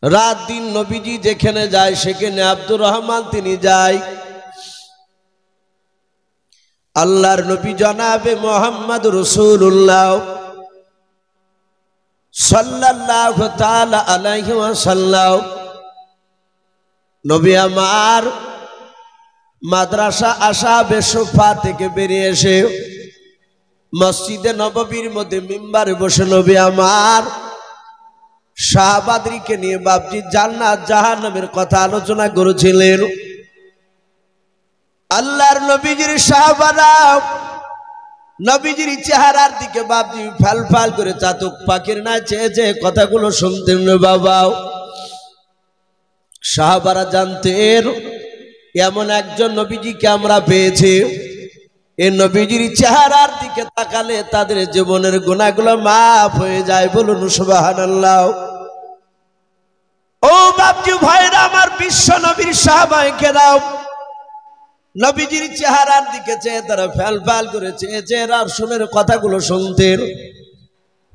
রাত দিন নবীজি যেখানে যায় সেখানে আব্দুর রহমান তিনি যায়। আল্লাহর নবী জনাবে মোহাম্মদ রাসূলুল্লাহ সাল্লাল্লাহু তাআলা আলাইহি ওয়াসাল্লাম নবী আমার মাদ্রাসা আসহাবে সুফা থেকে বেরিয়ে এসে মসজিদে নববীর মধ্যে মিম্বারে বসে নবী আমার সাহাবাদেরকে নিয়ে বাপজি জান্নাত জাহান্নামের কথা আলোচনা করেছিলেন। আল্লাহর নবীজির সাহাবারা নবীজির চেহারার দিকে বাপজি ফাল ফাল করে চাতক পাখির না চেয়ে চেয়ে কথাগুলো শুনতেন বাবা। সাহাবারা জানতেন এমন একজন নবীজিকে আমরা পেয়েছি, এই নবীজির চেহারার দিকে তাকালে তাদের জীবনের গুনাহগুলো মাফ হয়ে যায়। বলুন সুবহানাল্লাহ। ও বাপজি ভাইরা আমার, বিশ্ব নবীর সাহাবায়ে কেরাম নবীজির চেহারার দিকে চেয়ে তারা ফ্যাল ফ্যাল করে চেয়ে চেয়ে রাসূলের কথাগুলো শুনতেন।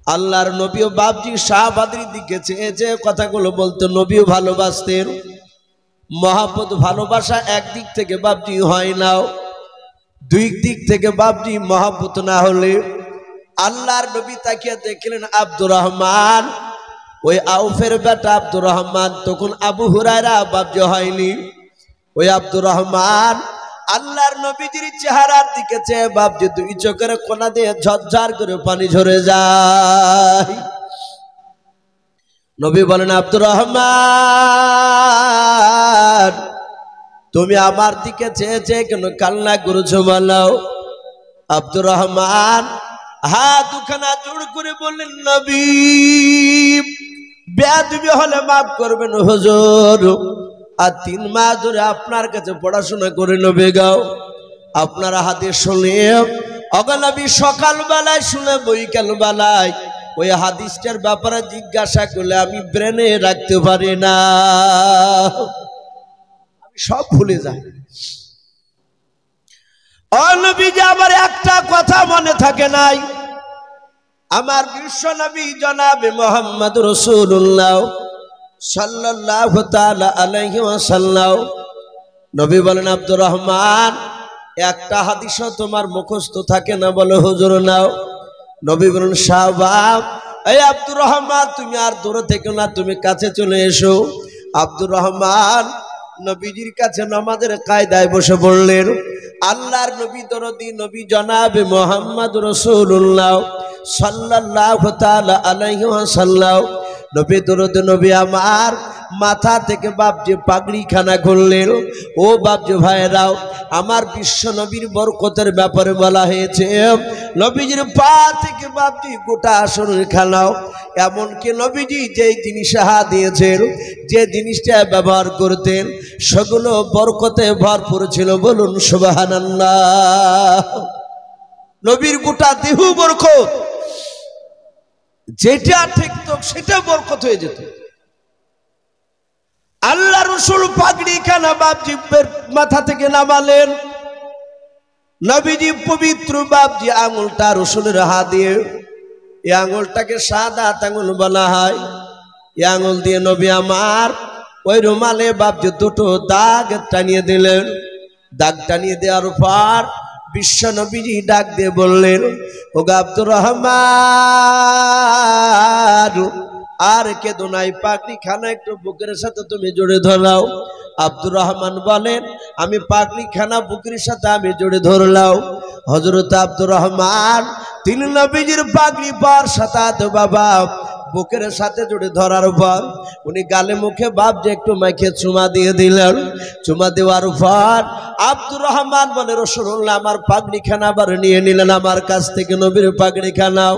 আল্লাহর নবীও বাপজি সাহাবাদের দিকে চেয়ে চেয়ে কথাগুলো বলতেন। নবীও ভালোবাসতেন। মহব্বত ভালোবাসা একদিক থেকে বাপজি হয় না, দুই দিক থেকে বাপজি মহব্বত না হলে। আল্লাহর নবী তাকিয়ে দেখলেন আব্দুর রহমান, ওই আউফের বেটা আব্দুর রহমান, তখন আবু হুরায়রা বাপজি হয়নি। ওই আব্দুর রহমান আল্লাহর নবীজির চেহারার দিকে চেয়ে বাপজি দুই চোখের কোনা দিয়ে ঝরঝর করে পানি ঝরে যায়। নবী বলেন আব্দুর রহমান, তুমি আমার দিকে চেয়ে চেয়ে কেন কান্না করেছো বলো? আব্দুর রহমান হাত দুখানা জোড় করে বললেন নবী বেয়াদবি হলে মাফ করবেন হুজুর, আর 3 মাস ধরে আপনার কাছে পড়াশোনা করে নবী গাও, আপনার হাদিস শুনে অগনবী সকাল বেলায় শুনে বৈকাল বেলায় ওই হাদিসটার ব্যাপারে জিজ্ঞাসা করলে আমি ব্রেনে রাখতে পারি না, আমি সব ভুলে যাই। ও নবীজি আমার একটা কথা মনে থাকে নাই, আমার বিশ্ব নবী জনাবে মোহাম্মদ রাসূলুল্লাহ সাল্লাল্লাহু তাআলা আলাইহি ওয়াসাল্লাম নবী বলেন আব্দুর রহমান একটা হাদিসও তোমার মুখস্থ থাকে না? বলে হুজুর নাও। নবী বলেন শাহবাব, এই আব্দুর রহমান তুমি আর দূরে থেকো না, তুমি কাছে চলে এসো। আব্দুর রহমান নবীজির কাছে নামাজের কায়দায় বসে পড়লেন। আল্লাহর নবী দরদি নবী জনাবে মোহাম্মদ রাসূলুল্লাহ সাল্লাল্লাহু তাআলা আলাইহি ওয়াসাল্লাম নবী দরদি নবী আমার মাথা থেকে বাপজি পাগড়ি খানা করলেন। ও বাপজি ভাইরাও, আমার বিশ্ব নবীর বরকতের ব্যাপারে বলা হয়েছে নবীজির পা থেকে বাপজি গোটা শরীর খানাও, এমনকি নবীজি যেই জিনিস হাত দিয়েছেন, যে জিনিসটা ব্যবহার করতেন সেগুলো বরকতে ভরপুর ছিল। বলুন সুবহানাল্লাহ। নবীর গোটা দেহ বরকত, যেটা ঠিক তো সেটা বরকত হয়ে যেত। আল্লাহ রসুল পাগড়ি খানা বাপজি মাথা থেকে নামালেন। নবীজি পবিত্র বাপজি আঙুলটা রসুলের হাত দিয়ে, এই আঙুলটাকে সাদা আঙুল বলা হয়, এই আঙুল দিয়ে নবী আমার ওই রুমালে বাপজি দুটো দাগ টানিয়ে দিলেন। দাগ টানিয়ে দেওয়ার পর বিশ্ব নবীজি ডাক দিয়ে বললেন ও আব্দুর রহমান আর কেঁদো নাই, পাগড়ি খানা একটু বুকের সাথে তুমি জড়ে ধরাও। আব্দুর রহমান বলেন আমি পাগড়ি খানা বুকের সাথে আমি জড়ে ধরলাম। হযরত আব্দুর রহমান তিনি নবীজির পাগড়ি পর সাথে বাবা বুকের সাথে জড়ে ধরার পর উনি গালে মুখে বাপ যে একটু মাইকে চুমা দিয়ে দিলেন। চুমা দেওয়ার পর আব্দুর রহমান বলে রাসূলুল্লাহ আমার পাগড়ি খানা আবার নিয়ে নিলেন আমার কাছ থেকে, নবীর পাগড়ি খানাও।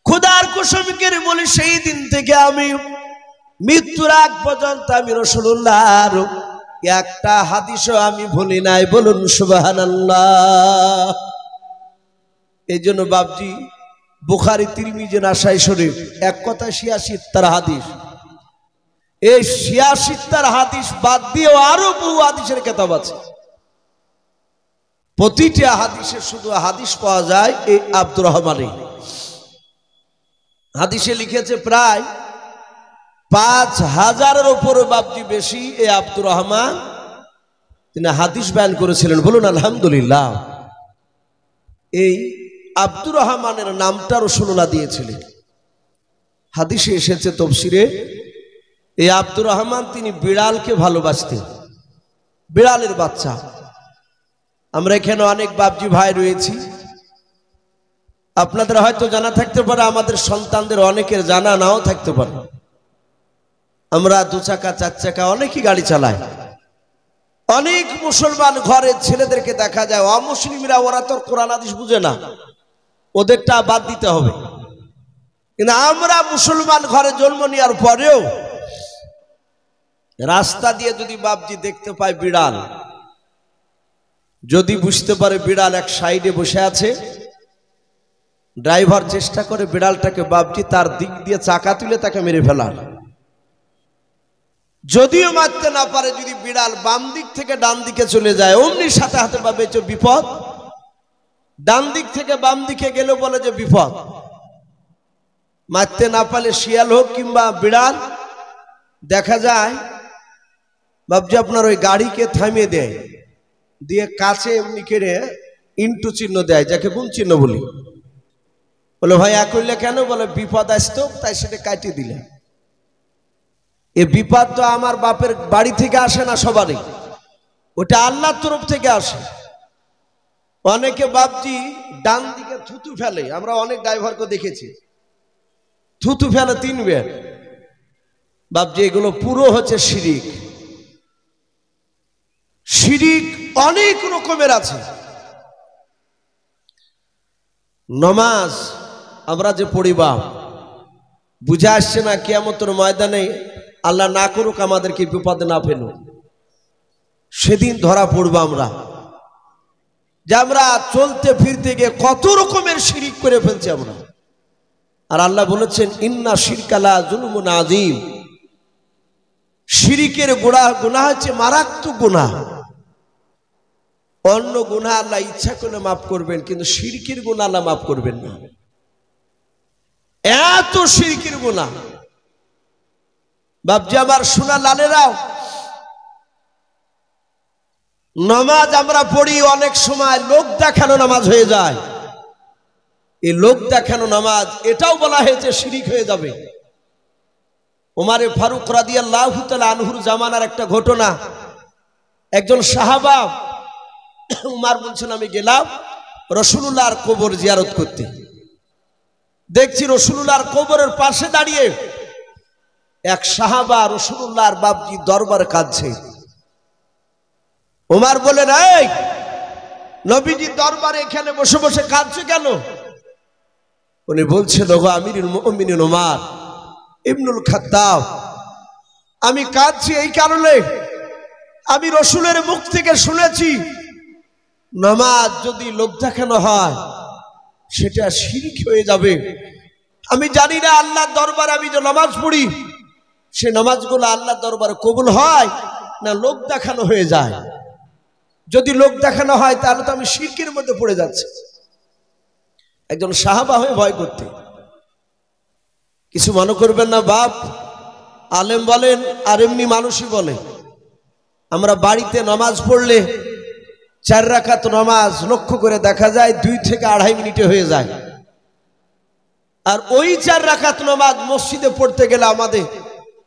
খুদার কসম করে বলি সেই দিন থেকে আমি মৃত্যুর আগ পর্যন্ত আমি রাসূলুল্লাহর একটা হাদিসও আমি ভুলি নাই। বলুন সুবহানাল্লাহ। এই জন্য বাপজি বুখারী তিরমিজি নাসাই শরীফ এক কথা ৮৬ হাদিস, এই ৮৬ হাদিস বাদ দিয়েও আরো বহু হাদিসের কিতাব আছে। প্রতিটা হাদিসে শুধু হাদিস পাওয়া যায় এই আব্দুর রহমানের। হাদিসে লিখেছে প্রায় 5000-এর উপরে বাপজি বেশি এই আব্দুর রহমান তিনি হাদিস বয়ান করেছিলেন। বলুন আলহামদুলিল্লাহ। এই আব্দুর রহমানের নামটা রাসূলুল্লাহ দিয়েছিলেন। হাদিসে এসেছে তাফসীরে, এই আব্দুর রহমান তিনি বিড়ালকে ভালোবাসতেন, বিড়ালের বাচ্চা। আমরা এখানে অনেক বাপজি ভাই রয়েছি, আপনাদের হয়তো জানা থাকতে পারে, আমাদের সন্তানদের অনেকের জানা নাও থাকতে পারে। আমরা 2 চাকা 4 চাকা অনেকই গাড়ি চালাই। অনেক মুসলমান ঘরের ছেলেদেরকে দেখা যায়, অমুসলিমরা ওরা তো কোরআন হাদিস বুঝে না, ওদেরটা বাদ দিতে হবে। কিন্তু আমরা মুসলমান ঘরে জন্ম নেওয়ার পরেও রাস্তা দিয়ে যদি বাপজি দেখতে পাই বিড়াল, যদি বুঝতে পারে বিড়াল এক সাইডে বসে আছে, ড্রাইভার চেষ্টা করে বিড়ালটাকে বাপজি তার দিক দিয়ে চাকা তুলে তাকে মেরে ফেলার। যদিও মারতে না পারে, যদি বিড়াল বাম দিক থেকে ডান দিকে চলে যায়, অমনি সাথে হাতে ভাবে যে বিপদ। ডান দিক থেকে বাম দিকে গেলে বলে যে বিপদ। মারতে না পারলে শিয়াল হোক কিংবা বিড়াল, দেখা যায় বাপজি আপনার ওই গাড়িকে থামিয়ে দেয়, দিয়ে কাছে এমনি করে ইন্টু চিহ্ন দেয়, যাকে গুণ চিহ্ন বলি। বলে ভাই করলে কেন? বলে বিপদ আসতো তাই সেটা কাটিয়ে দিলে। এ বিপদ তো আমার বাপের বাড়ি থেকে আসে না সবারই, ওটা আল্লাহর তরফ থেকে আসে। অনেকে বাপজি ডান দিকে থুতু ফেলে, আমরা অনেক ড্রাইভারকে দেখেছি থুতু ফেলে 3 বার। বাপজি এগুলো পুরো হচ্ছে শিরিক। শিরিক অনেক রকমের আছে। নামাজ আমরা যে পড়িবা, বুঝে আসছে না কিয়ামতের ময়দানে আল্লাহ না করুক আমাদেরকে বিপদে না ফেলুন, সেদিন ধরা পড়বো আমরা যে আমরা চলতে ফিরতে গিয়ে কত রকমের শিরিক করে ফেলছি আমরা। আর আল্লাহ বলেছেন ইন্না শিরকা লা যুলমুন আযীম, শিরিকের গুনাহ হচ্ছে মারাত্মক গুনাহ। অন্য গুনাহ আল্লাহ ইচ্ছা করলে মাফ করবেন, কিন্তু শিরকের গুনাহ আল্লাহ মাফ করবেন না। এত শিরকের গুনাহ বাপজি আমার সোনা লালেরাও, নামাজ আমরা পড়ি, অনেক সময় লোক দেখানো নামাজ হয়ে যায়। এই লোক দেখানো নামাজ, এটাও বলা হয়েছে শিরিক হয়ে যাবে। ওমরে ফারুক রাদিয়াল্লাহু তাআলা আনহুর জামানার একটা ঘটনা। একজন সাহাবা উমর বলছেন আমি গেলাম রাসূলুল্লাহর কবর জিয়ারত করতে। দেখছি রাসূলুল্লাহর কবরের পাশে দাঁড়িয়ে এক সাহাবা রাসূলুল্লাহর বাপজি দরবারে কাঁদছে। উমর বলেন এই নবীজি দরবারে এখানে বসে বসে কাঁদছে কেন? উনি বলছেন ওগো আমিরুল মুমিনিন উমর ইবনুল খাত্তাব, আমি কাঁদছি এই কারণে আমি রাসূলের মুখ থেকে শুনেছি নামাজ যদি লোক দেখানো হয় সেটা শিরক হয়ে যাবে। আমি জানি না আল্লাহর দরবারে আমি যে নামাজ পড়ি সে নামাজগুলো আল্লাহর দরবারে কবুল হয় না লোক দেখানো হয়ে যায়। যদি লোক দেখানো হয় তাহলে তো আমি শিরকের মধ্যে পড়ে যাচ্ছি। একজন সাহাবা হয়ে ভয় করতে, কিছু মনে করবেন না বাপ, আলেম বলেন আর এমনি মানুষই বলে। আমরা বাড়িতে নামাজ পড়লে 4 রাকাত নামাজ লক্ষ্য করে দেখা যায় 2 থেকে 2.5 মিনিটে হয়ে যায়। আর ওই 4 রাকাত নামাজ মসজিদে পড়তে গেলে আমাদের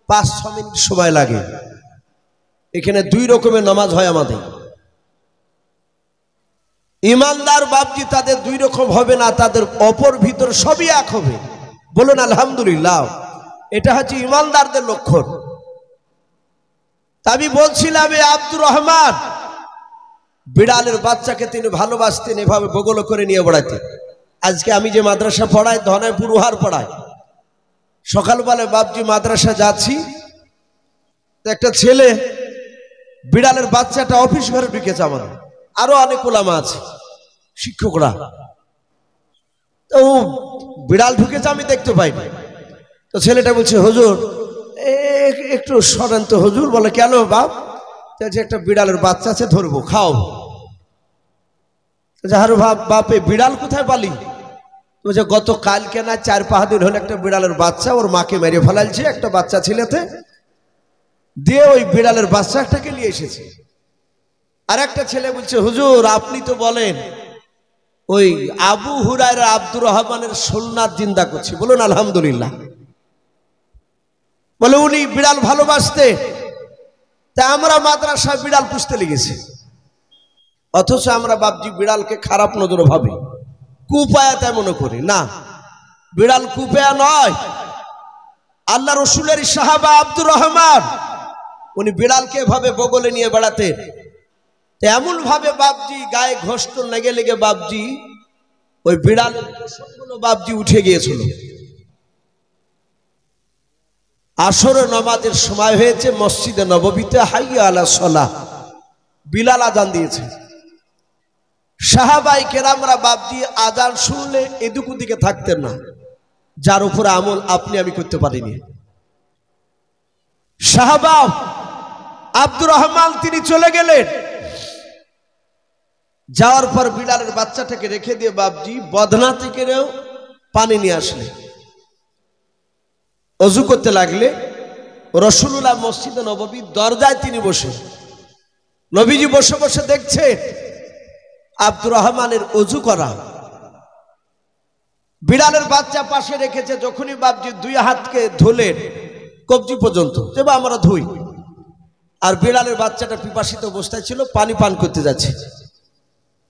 5-6 মিনিট সময় লাগে। এখানে 2 রকমের নামাজ হয় আমাদের। ইমানদার বাপজি তাদের 2 রকম হবে না, তাদের অপর ভিতর সবই এক হবে। বলুন আলহামদুলিল্লাহ। এটা হচ্ছে ইমানদারদের লক্ষণ। আমি বলছিলাম এই আব্দুর রহমান বিড়ালের বাচ্চাকে তিনি ভালোবাসতেন, এভাবে বগল করে নিয়ে বেড়াতেন। আজকে আমি যে মাদ্রাসা পড়াই ধনাইপুর উহার পড়াই, সকালবেলা বাপজি মাদ্রাসা যাচ্ছি, একটা ছেলে বিড়ালের বাচ্চাটা অফিস ঘরে ঢুকেছে। আমাদের আরো অনেক ওলামা আছে শিক্ষকরা, তো বিড়াল ঢুকেছে আমি দেখতে পাইনি। তো ছেলেটা বলছে হুজুর একটু সরেন তো হুজুর। বলে কেন বাপ? একটা বিড়ালের বাচ্চা আছে ধরবো খাও। আরে বাপ, বাপে বিড়াল কোথায় পালি? যে গত কালকে না 4-5 দিন হলো একটা বিড়ালের বাচ্চা ওর মাকে মেরে ফেলালছে, একটা বাচ্চা ছেলেতে দিয়ে ওই বিড়ালের বাচ্চাটাকে নিয়ে এসেছে। আর একটা ছেলে বলছে, হুজুর আপনি তো বলেন ওই আবু হুরায়রা আব্দুর রহমানের সুন্নাত জিন্দা করছি, বলুন আলহামদুলিল্লাহ। বলে উনি বিড়াল ভালোবাসতে, তা আমরা মাদ্রাসায় বিড়াল পুষতে লেগেছি, অথচ আমরা বাপজি বিড়ালকে খারাপ নজরে ভাবি, কুপায়া তাই মনে করি। না, বিড়াল কুপায়া নয়। আল্লাহ রসুলের সাহাবা আব্দুর রহমান উনি বিড়ালকে এভাবে বগলে নিয়ে বেড়াতেন, এমন ভাবে বাপজি গায়ে ঘষ্ট লেগে লেগে বাপজি ওই বিড়ালের পোশাকগুলো বাপজি উঠে গিয়েছিল। আসর নামাজের সময় হয়েছে, মসজিদে নববীতে হাইয়া আলা সালাহ বিলাল আজান দিয়েছে। সাহাবাই কেরামরা বাপজি আজান শুনলে এদিক ওদিকে থাকতেন না, যার উপরে আমল আপনি আমি করতে পারিনি। সাহাবা আব্দুর রহমান তিনি চলে গেলেন, যাওয়ার পর বিড়ালের বাচ্চাটাকে রেখে দিয়ে বাপজি বদনা থেকে পানি নিয়ে আসলে অজু করতে লাগলে। রাসূলুল্লাহ মসজিদে নববীর দরজায় তিনি বসে, নবীজি বসে বসে দেখছে আব্দুর রহমানের অজু করা। বিড়ালের বাচ্চা পাশে রেখেছে, যখনই বাপজি 2 হাতকে ধুলেন কবজি পর্যন্ত, যেবা আমরা ধুই, আর বিড়ালের বাচ্চাটা পিপাসিত অবস্থায় ছিল, পানি পান করতে যাচ্ছে,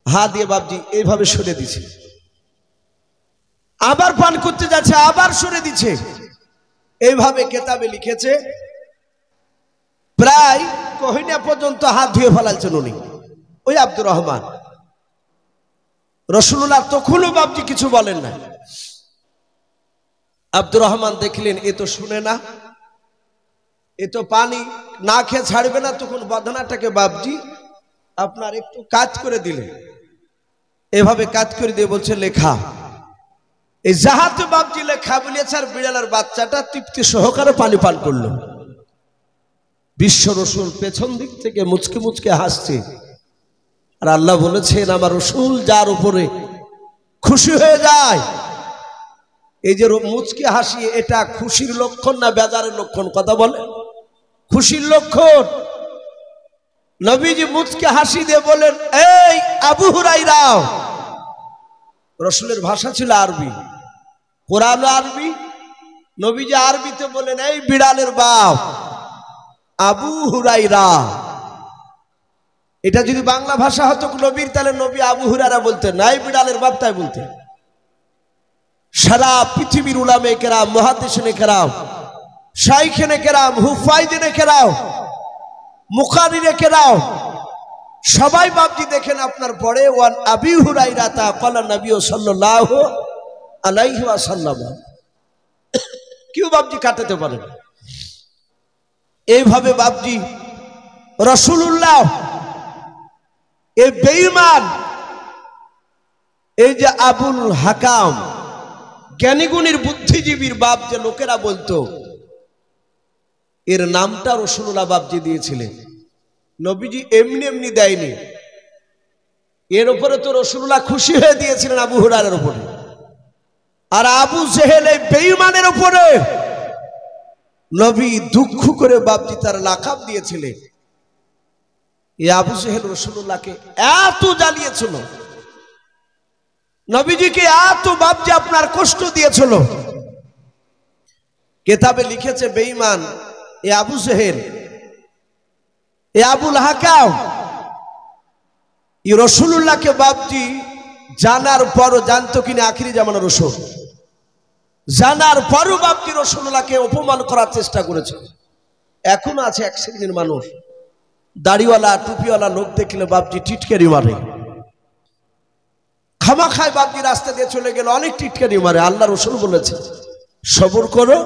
হাত দিয়ে বাপজি এইভাবে সরে দিছে, আবার পান করতে যাচ্ছে, আবার সরে দিচ্ছে। এইভাবে কেতাবে লিখেছে প্রায় কহিনা পর্যন্ত হাত ধুয়ে ফেলালছেন উনি, ওই আব্দুর রহমান। রাসূলুল্লাহ তখনও বাপজি কিছু বলেন না। আব্দুর রহমান দেখলেন এ তো শুনে না, এ তো পানি না খেয়ে ছাড়বে না, তখন বদনাটাকে বাপজি আপনার একটু কাজ করে দিলেন, এভাবে কাজ করে দিয়ে বলছে লেখা। এই জাহাতে বাপজি লেখা বলিয়েছে, আর বিড়ালের বাচ্চাটা তৃপ্তি সহকারে পানি পান করলো। বিশ্ব রসুল পেছন দিক থেকে মুচকে মুচকে হাসছে, আর আল্লাহ বলেছেন আমার রসুল যার উপরে খুশি হয়ে যায়, এই যে মুচকে হাসি এটা খুশির লক্ষণ না বেজারের লক্ষণ? কথা বলে খুশির লক্ষণ। নবীজি মুচকে হাসি দিয়ে বলেন, এই আবু হুরায়রা, রসুলের ভাষা ছিল আরবি, কোরআন আরবি, নবীজি আরবিতে বলেন, এই বিড়ালের বাপ আবু হুরায়রা। এটা যদি বাংলা ভাষা হতো নবীর, তাহলে নবী আবু হুরায়রা বলতেন না, এই বিড়ালের বাপ তাই বলতেন। সারা পৃথিবীর উলামে কেরাম, মুহাদ্দিসিনে কেরাম, শাইখেনে কেরাম, হুফাইজে কেরাম, মুকারিরে কেরাম সবাই বাপজি দেখেন আপনার পরে ওয়ান আবি হুরায়রা তা ক্বালা নবী সাল্লাল্লাহু আলাইহি ওয়াসাল্লাম। কেউ বাপজি কাটাতে পারে না। এইভাবে বাপজি রাসূলুল্লাহ এই বেঈমান, এই যে আবুল হাকাম জ্ঞানীগুণীর বুদ্ধিজীবীর বাপ যে লোকেরা বলতো, এর নামটা রাসূলুল্লাহ বাপজি দিয়েছিলেন, নবীজি এমনি এমনি দেয়নি। এর উপরে তো রাসূলুল্লাহ খুশি হয়ে দিয়েছিলেন আবু হুরায়রার উপরে, আর আবু জেহেল এই বেঈমানের উপরে নবী দুঃখ করে বাপজি তার লাকাব দিয়েছিলেন। এই আবু জেহেল রাসূলুল্লাহকে এত জ্বালিয়েছিল, নবীজিকে এত বাপজি আপনার কষ্ট দিয়েছিল। কিতাবে লিখেছে বেঈমান এ আবু জেহেল, এ আবুল হাকাম, এই রাসূলুল্লাহকে বাপজি জানার পরও, জানতো কিনা আখিরি জামানার রাসূল, জানার পরও বাপজি রাসূলুল্লাহকে অপমান করার চেষ্টা করেছে। এখনো আছে এক শ্রেণীর মানুষ, দাড়িওয়ালা টুপিওয়ালা লোক দেখলে বাপজি টিটকারি মারে, খামাখায় বাপজি রাস্তা দিয়ে চলে গেল অনেক টিটকারি মারে। আল্লাহ রাসূল বলেছে সবর করো,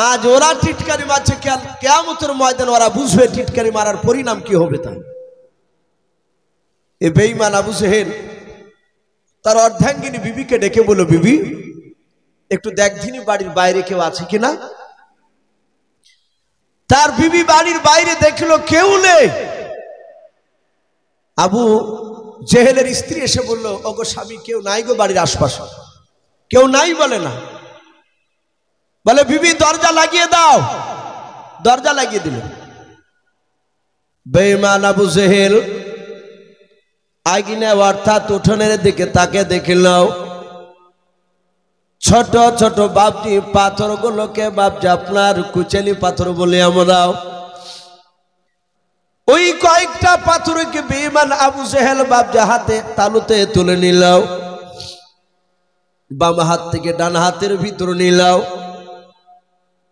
আজ ওরা টিটকারি মারছে, কিয়ামতের ময়দানে ওরা বুঝবে টিটকারি মারার পরিণাম কি হবে। তাই এই বেঈমান আবু জেহেল তার অর্ধাঙ্গিনী বিবিকে ডেকে বলল, বিবি একটু দেখধিনি বাড়ির বাইরে কেউ আছে কিনা। তার বিবি বাড়ির বাইরে দেখলো কেউ নেই। আবু জেহেলের স্ত্রী এসে বলল, ওগো স্বামী কেউ নাই গো বাড়ির আশপাশে। কেউ নাই বলে না, বলে বিবি দরজা লাগিয়ে দাও, দরজা লাগিয়ে দিল। বেঈমান আবু জেহেল আগুনে অর্থাৎ উঠোনের দিকে তাকে দেখিল ছোট ছোট বাপজি পাথরগুলোকে বাপজি আপনার কুচেলি পাথর বলে আমরা, ওই কয়েকটা পাথরকে বেঈমান আবু জেহেল বাপজি হাতে তালুতে তুলে নিল, বাম হাত থেকে ডান হাতের ভিতর নিল,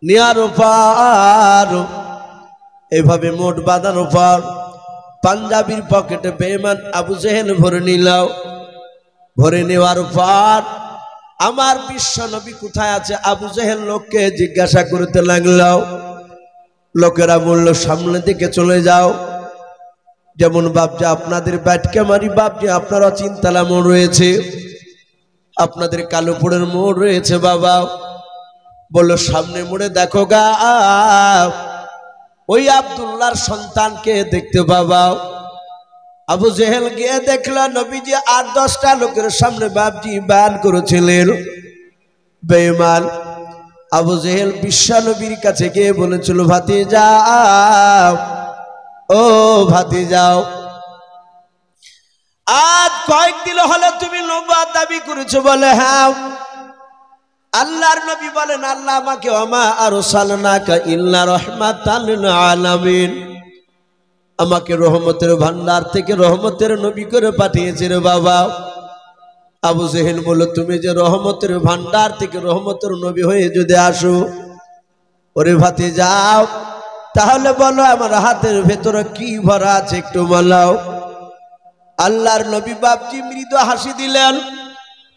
নেয়ার পর এভাবে মোট বাঁধার পর পাঞ্জাবির পকেটে বেঈমান আবু জেহেল ভরে নিল। ভরে নেওয়ার পর আমার বিশ্ব নবী কোথায় আছে আবু জেহেল লোককে জিজ্ঞাসা করতে লাগল। লোকেরা বলল সামনের দিকে চলে যাও। যেমন বাপজি আপনাদের ব্যাটকে মারি বাপজি আপনারা চিন্তালা মোড় রয়েছে, আপনাদের কালোপুরের মোড় রয়েছে বাবা। বলল সামনে মোড়ে দেখো গা ওই আব্দুল্লাহর সন্তানকে দেখতে বাবা। আবু জেহেল গিয়ে দেখল নবীজি 8-10টা লোকের সামনে বাপজি বয়ান করেছিলেন। বেঈমান আবু জেহেল বিশ্ব নবীর কাছে গিয়ে বলেছিল ভাতিজা, ও ভাতিজাও, আজ কয়েকদিন হলে তুমি নবুয়ত দাবি করেছো বলে হ্যাঁ। আল্লাহর নবী বলেন আল্লাহ আমাকে ওমা আরসালনাকা ইল্লা রাহমাতাল লিল আলামিন, আমাকে রহমতের ভান্ডার থেকে রহমতের নবী করে পাঠিয়েছে রে বাবা। আবু জেহেল বলল তুমি যে রহমতের ভান্ডার থেকে রহমতের নবী হয়ে যদি আসো, ওরে ভাতিজাও তাহলে বলো আমার হাতের ভেতরে কি ভরা আছে একটু বলাও। আল্লাহর নবী বাপজি মৃদু হাসি দিলেন।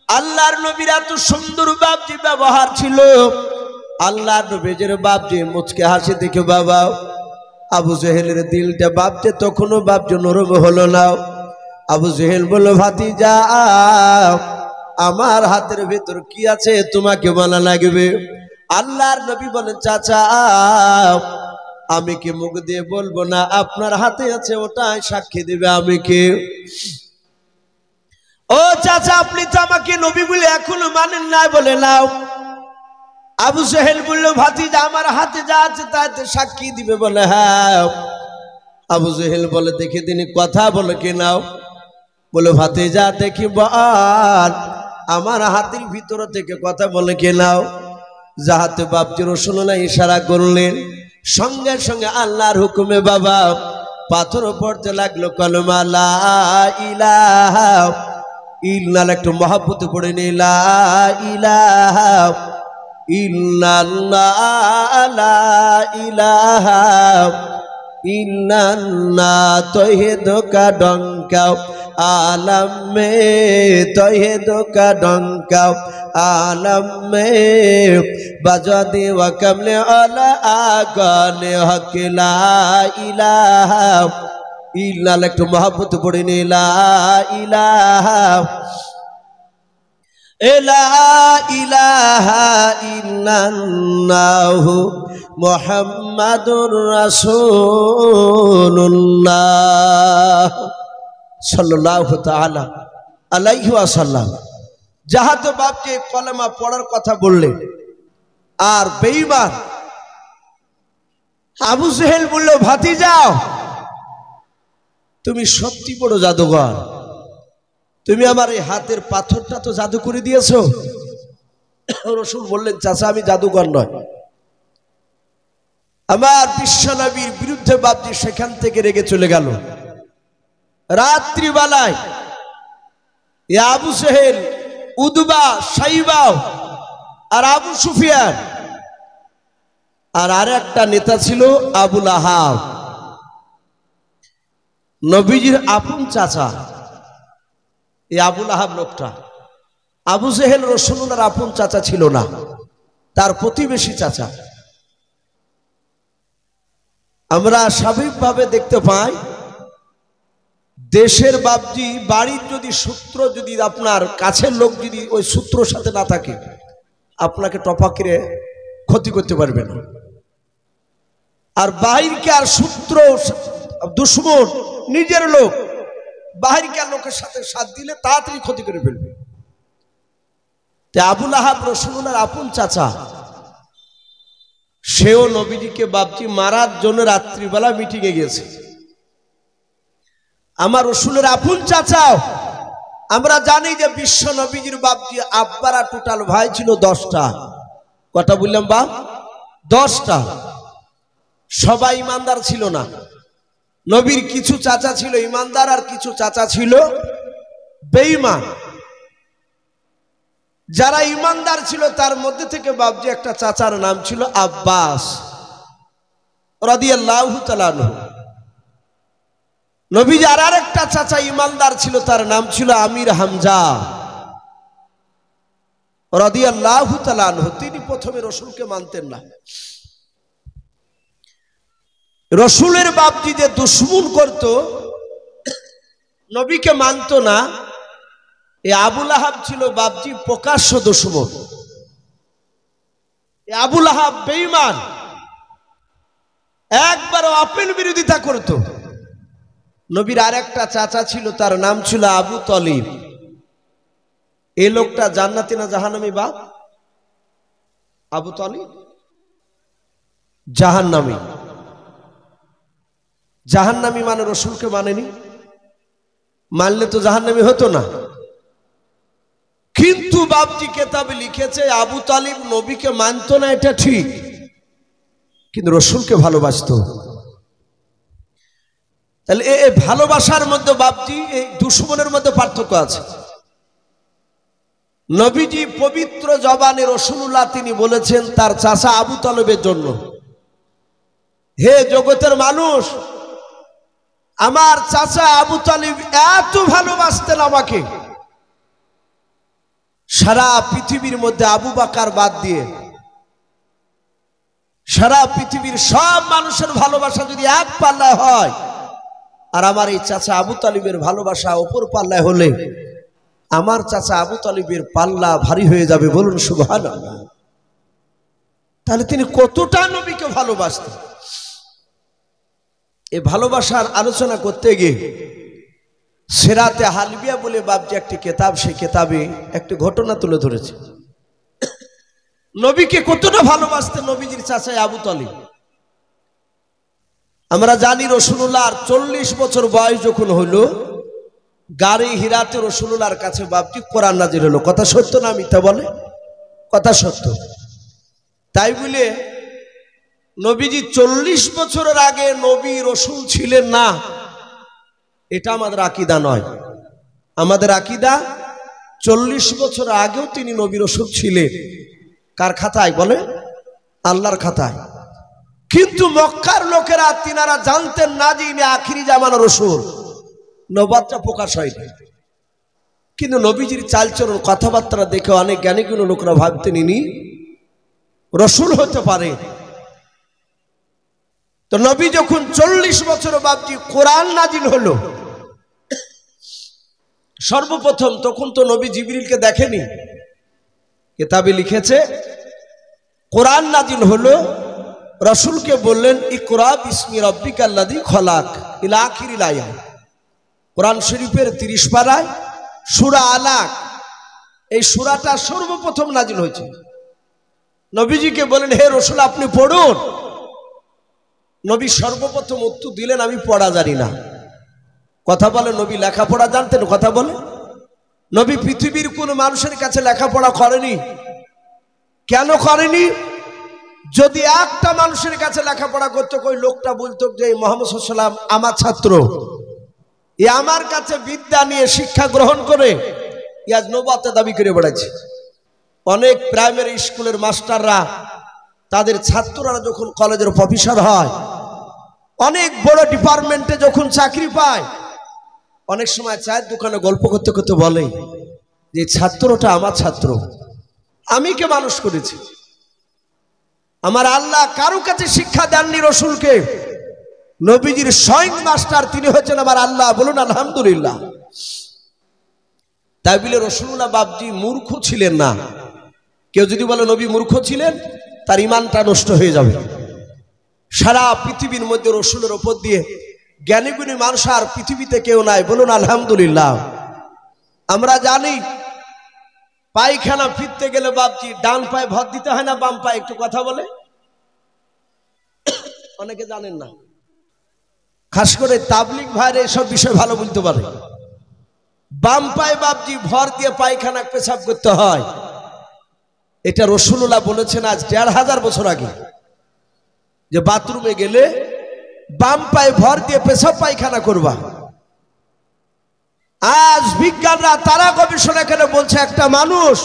আল্লাহর নবীর এত সুন্দর বাপজি ব্যবহার ছিল, আল্লাহর নবীর বাপজি মুচকে হাসি দেখে বাবা আবু জেহেলের দিলটা বাপজি তখনও বাপজি নরম হলো না। আবু জেহেল বলল ভাতিজা আমার হাতের ভেতর কি আছে তোমাকে বলা লাগবে। আল্লাহর নবী বলেন চাচা আমি কি মুখ দিয়ে বলবো না, আপনার হাতে আছে ওটাই সাক্ষী দিবে আমি কে। ও চাচা আপনি তো আমাকে নবী বলে এখনো মানেন না বলে নাও। আবু জেহেল বলল ভাতিজা আমার হাতে যা আছে তাতে সাক্ষী দিবে বলে হ্যাঁ। আবু জেহেল বলে দেখি তিনি কথা বলে কি নাও। বলে ভাতিজা দেখি বল আমার হাতের ভিতর থেকে কথা বলে কে নাও। যাহাতে বাপজি রাসূলুল্লাহ ইশারা করলেন, সঙ্গে সঙ্গে আল্লাহর হুকুমে বাবা পাথর পড়তে লাগলো কলমা লা ইলাহা ইল্লাল্লাহ। একটু মহব্বতে পড়ে নি লা ইলাহা ইল্লাল্লাহ লা ইলাহা ইল্লাল্লাহ তৌহিদ কা ডঙ্কা आलम में तौहीद का डंका आलम में बजा दे व कमले अला आगन हक ला इलाहा इल्लल्लाह। একটু মহব্বত পড়ে নি লা ইলাহা লা ইলাহা ইল্লাল্লাহ মুহাম্মাদুর রাসূলুল্লাহ সাল্লাল্লাহু তাআলা আলাইহি ওয়াসাল্লাম। যাহাতে বাপকে কলেমা পড়ার কথা বললেন। আর বেঈমান আবু জেহেল বলল ভাতিজাও তুমি সত্যি বড় জাদুঘর, তুমি আমার এই হাতের পাথরটা তো জাদু করে দিয়েছো। রাসূল বললেন চাচা আমি জাদুঘর নয়। আমার বিশ্বনবীর বিরুদ্ধে বাপজি সেখান থেকে রেগে চলে গেল। রাত্রিবেলায় আবু জেহেল উদবা সাইবা আর আবু সুফিয়ান আর আরেকটা নেতা ছিল আবুল আহাব, নবীজির আপন চাচা। এই আবুল আহাব লোকটা, আবু জেহেল রাসূলুল্লাহর আপন চাচা ছিল না, তার প্রতিবেশী চাচা। আমরা স্বাভাবিকভাবে দেখতে পাই দেশের বাপজি বাড়ির যদি সূত্র যদি আপনার কাছের লোক যদি ওই সূত্রর সাথে না থাকে আপনাকে টপাকে ক্ষতি করতে পারবে না। আর বাহিরকে আর সূত্র দুশ্মন নিজের লোক বাহিরকে লোকের সাথে সাথ দিলে তাড়াতাড়ি ক্ষতি করে ফেলবে। তে আবুল আহাব রাসূলুল্লাহর আপন চাচা, সেও নবীজিকে বাপজি মারার জন্য রাত্রিবেলা মিটিংয়ে গেছে। আমার রাসূলের আপন চাচাও, আমরা জানি যে বিশ্ব নবীজির বাপজি আব্বারা টোটাল ভাই ছিল 10টা। কটা বললাম বাপ? 10টা। সবাই ইমানদার ছিল না। নবীর কিছু চাচা ছিল ইমানদার আর কিছু চাচা ছিল বেঈমান। যারা ইমানদার ছিল তার মধ্যে থেকে বাপজি একটা চাচার নাম ছিল আব্বাস রাদিয়াল্লাহু তাআলা আনহু। নবীর আর একটা চাচা ইমানদার ছিল, তার নাম ছিল আমির হামজা রাদিয়াল্লাহু তাআলা আনহু। তিনি প্রথমে রাসূলকে মানতেন না। রাসূলের বাপজি যে দুশমন করত, নবীকে মানত না, এই আবুল আহাব ছিল বাপজি প্রকাশ্য দুশমন। আবুল আহাব বেঈমান, একবার ওপেন বিরোধিতা করত। নবীর আর একটা চাচা ছিল, তার নাম ছিল আবু তালিব। এই লোকটা জান্নাতি না জাহান্নামী বাপ? আবু তালিব জাহান্নামী। জাহান্নামী মানে রাসূলকে মানেনি, মানলে তো জাহান্নামী হতো না। কিন্তু বাপজি কিতাবে লিখেছে আবু তালিব নবীকে মানত না, এটা ঠিক, কিন্তু রাসূলকে ভালোবাসতো। তাহলে এই ভালোবাসার মধ্যে বাপজি এই দুশমনের মধ্যে পার্থক্য আছে। নবীজি পবিত্র জবানে রাসূলুল্লাহ তিনি বলেছেন তার চাচা আবু তালিবের জন্য, হে জগতের মানুষ, আমার চাচা আবু তালিব এত ভালোবাসতেন আমাকে, সারা পৃথিবীর মধ্যে আবু বকর বাদ দিয়ে সারা পৃথিবীর সব মানুষের ভালোবাসা যদি এক পাল্লায় হয়, আর আমার এই চাচা আবু তালিবের ভালোবাসা অপর পাল্লায় হলে আমার চাচা আবু তালিবের পাল্লা ভারী হয়ে যাবে। বলুন সুবহানাল্লাহ। তাহলে তিনি কতটা নবীকে ভালোবাসতেন। এই ভালোবাসার আলোচনা করতে গিয়ে সিরাতে হালবিয়া বলে বাপজি একটি কিতাব, সেই কিতাবে একটি ঘটনা তুলে ধরেছে। নবীকে কতটা ভালোবাসতেন নবীজির চাচা আবু তালিব। আমরা জানি রাসূলুল্লাহর 40 বছর বয়স যখন হলো, গাড়ি হিরাতে রাসূলুল্লাহর কাছে বাপজি কোরআন নাজিল হলো। কথা সত্য না মিথ্যা বলে? কথা সত্য। তাই বলে নবীজি 40 বছরের আগে নবী রাসূল ছিলেন না, এটা আমাদের আকীদা নয়। আমাদের আকীদা 40 বছর আগেও তিনি নবী রাসূল ছিলেন। কার খাতায়? বলে আল্লাহর খাতায়। কিন্তু মক্কার লোকেরা তিনারা জানতেন না যে ইনি আখিরি জামানার রাসূল, নবুয়তটা প্রকাশ হয়নি। কিন্তু নবীজির চালচলন কথাবার্তা দেখে অনেক জ্ঞানীগুলো লোকরা ভাবতেন ইনি রাসূল হতে পারে। তো নবী যখন 40 বছর বাপজি কোরআন নাজিল হলো, সর্বপ্রথম তখন তো নবী জিবরিলকে দেখেনি। কিতাবে লিখেছে কোরআন নাজিল হলো, রাসূলকে বললেন ইকরা বিসমি রাব্বিকাল্লাযী খলাক ইলা আখিরিল আয়া। কোরআন শরীফের 30 পারায় সূরা আলাক, এই সূরাটা সর্বপ্রথম নাজিল হয়েছে। নবীজিকে বলেন হে রাসূল আপনি পড়ুন। নবী সর্বপ্রথম উত্তর দিলেন আমি পড়া জানি না। কথা বলে নবী লেখাপড়া জানতেন? কথা বলে নবী পৃথিবীর কোন মানুষের কাছে লেখাপড়া করেনি। কেন করেনি? যদি একটা মানুষের কাছে লেখাপড়া করতো, কই লোকটা বলতো যে মুহাম্মদ সাল্লাল্লাহু আলাইহি ওয়াসাল্লাম আমার ছাত্র, এ আমার কাছে বিদ্যা নিয়ে শিক্ষা গ্রহণ করে আজ নবুয়তের দাবি করে বেড়াচ্ছে। অনেক প্রাইমারি স্কুলের মাস্টাররা তাদের ছাত্ররা যখন কলেজের প্রফেসর হয়, অনেক বড় ডিপার্টমেন্টে যখন চাকরি পায়, অনেক সময় চায়ের দোকানে গল্প করতে করতে বলে যে ছাত্রটা আমার ছাত্র, আমি কে মানুষ করেছি। আমার আল্লাহ কারো কাছে শিক্ষা দেননি রাসূলকে, নবীজির স্বয়ং মাস্টার তিনি হচ্ছেন আমার আল্লাহ। বলুন আলহামদুলিল্লাহ। তাই বলে রাসূলুল্লাহ বাপজি মূর্খ ছিলেন না। কেউ যদি বলে নবী মূর্খ ছিলেন, তার ঈমানটা নষ্ট হয়ে যাবে। সারা পৃথিবীর মধ্যে রাসূলের উপর দিয়ে জ্ঞানী গুণী মানুষ আর পৃথিবীতে কেউ নাই। বলুন আলহামদুলিল্লাহ। আমরা জানি পায়খানা ফিরতে গেলে বাপজি ডান পায়ে ভর দিতে হয় না বাম পায়ে? একটু কথা বলে, অনেকে জানেন না, খাস করে তাবলিগ ভাইরা এসব বিষয় ভালো বলতে পারে। বাম পায়ে বাপজি ভর দিয়ে পায়খানা পেশাব করতে হয়। এটা রাসূলুল্লাহ বলেছেন আজ ১৫০০ বছর আগে, যে বাথরুমে গেলে বাম পায়ে ভর দিয়ে পেশাব পায়খানা করবা। আজ বিজ্ঞানরা তারা গবেষণা করে বলছে একটা মানুষ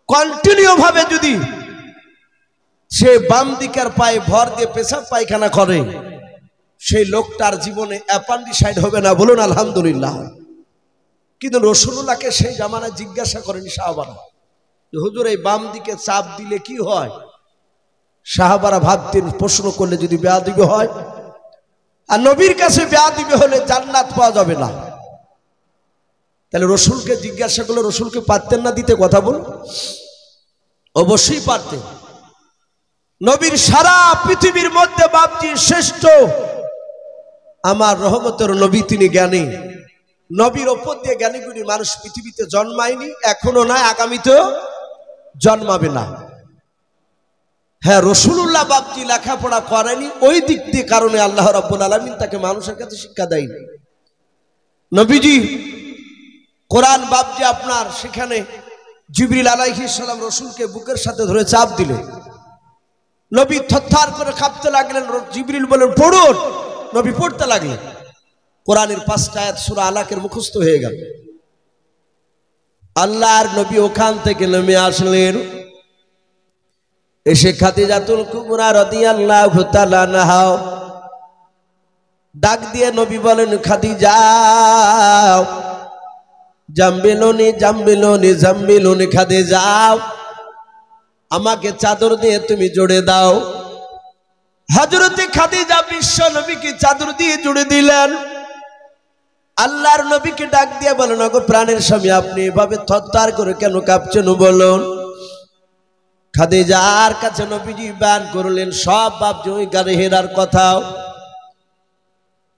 কন্টিনিউ ভাবে যদি সে বাম দিকের পায়ে ভর দিয়ে পেশাব পায়খানা করে, সেই লোকটার জীবনে অ্যাপেন্ডিসাইড হবে না। বলুন আলহামদুলিল্লাহ। কিন্তু রাসূলুল্লাহকে সেই জামানায় জিজ্ঞাসা করেনি সাহাবারা, হুজুর এই বাম দিকে চাপ দিলে কি হয়? সাহাবারা ভাবতেন প্রশ্ন করলে যদি বেয়াদবি হয়, আর নবীর কাছে বেয়াদবি হলে জান্নাত পাওয়া যাবে না। তাহলে রসুলকে জিজ্ঞাসা করলে রসুলকে পারতেন না দিতে? কথা বল, অবশ্যই পারতেন। নবীর সারা পৃথিবীর মধ্যে বাপজি শ্রেষ্ঠ আমার রহমতের নবী, তিনি জ্ঞানী। নবীর ওপর দিয়ে জ্ঞানীগুণী মানুষ পৃথিবীতে জন্মায়নি, এখনো নয়, আগামীতেও জন্মাবে না। হ্যাঁ, রাসূলুল্লাহ বাপজি লেখাপড়া করেনি, ওই দিক দিয়ে কারণে আল্লাহ রাব্বুল আলামিন তাকে মানুষের কাছে শিক্ষা দেয়নি। নবীজি কোরআন বাপজি আপনার সেখানে জিবরিল আলাইহিস সালাম রসুলকে বুকের সাথে ধরে চাপ দিলেন, নবী থরথর করে কাঁপতে লাগলেন। জিবরিল বলেন পড়ুন, নবী পড়তে লাগলেন। কোরআনের ৫টা আয়াত সূরা আলাকের মুখস্থ হয়ে গেল। আল্লাহর নবী ওখান থেকে নেমে আসলেন, এসে খাদিজাতুল কুবরা রাদিয়াল্লাহু তাআলা আনহা ডাক দিয়ে নবী বলেন, খাদিজা জাম্বিলুনি জাম্বিলুনি জাম্বিলুনি, খাদিজা আমাকে চাদর দিয়ে তুমি জড়ে দাও। হযরতে খাদিজা বিশ্ব নবীকে চাদর দিয়ে জড়ে দিলেন। আল্লাহর নবীকে ডাক দিয়ে বলেন, ওগো প্রাণের স্বামী, আপনি এভাবে থরথর করে কেন কাঁপছেন বলুন। খাদিজার কাছে নবীজি বয়ান করলেন সব বাপজি ওই গাড়ি হেরার কথা।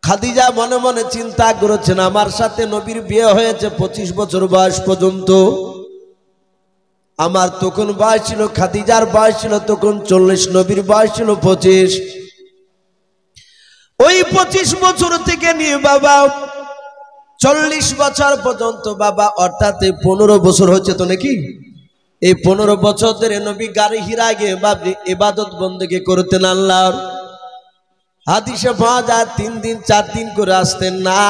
খাদিজা মনে মনে চিন্তা করেছেন, আমার সাথে নবীর বিয়ে হয়েছে 25 বছর বয়স পর্যন্ত। আমার তখন বয়স ছিল, খাদিজার বয়স ছিল তখন 40, নবীর বয়স ছিল 25। ওই 25 বছর থেকে নিয়ে বাবা 40 বছর পর্যন্ত বাবা, অর্থাৎ 15 বছর হচ্ছে তো নাকি? এই 15 বছর ধরে নবী গাড়ি হিরা গিয়ে বাবরি ইবাদত বন্দেগী করতেন আল্লাহর। হাদিসে পাওয়া যায় 3 দিন 4 দিন করে আসতেন না।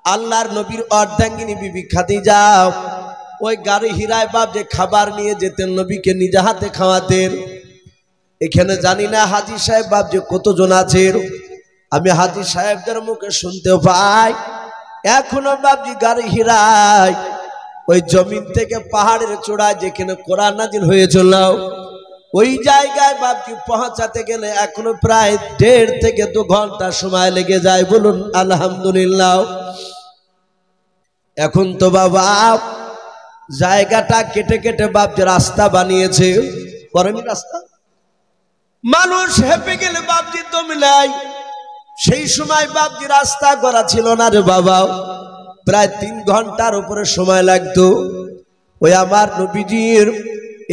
আল্লাহর নবীর অর্ধাঙ্গিনী বিবি খাদিজা ওই গাড়ি হিরায় বাপ যে খাবার নিয়ে যেতেন, নবীকে নিজে হাতে খাওয়াতেন। এখানে জানি না হাজী সাহেব বাপ যে কতজন আছেন, আমি হাজী সাহেবদের মুখে শুনতে পাই এখনো বাপজি গাড়ি হিরায় ওই জমিন থেকে পাহাড়ের চূড়ায় যেখানে কোরআন নাজিল হয়েছিল ওই জায়গায় বাপজি পৌঁছাতে গেলে এখনো প্রায় 1.5 থেকে 2 ঘন্টা সময় লেগে যায়। বলুন আলহামদুলিল্লাহ। এখন তো বাবা জায়গাটা কেটে কেটে বাপজি রাস্তা বানিয়েছে, করেনি রাস্তা? মানুষ হেঁপে গেলে বাপজি দম নাই। সেই সময় বাপজি রাস্তা করা ছিল না রে বাবা, প্রায় 3 ঘন্টার উপরে সময় লাগতো। ওই আমার নবীজির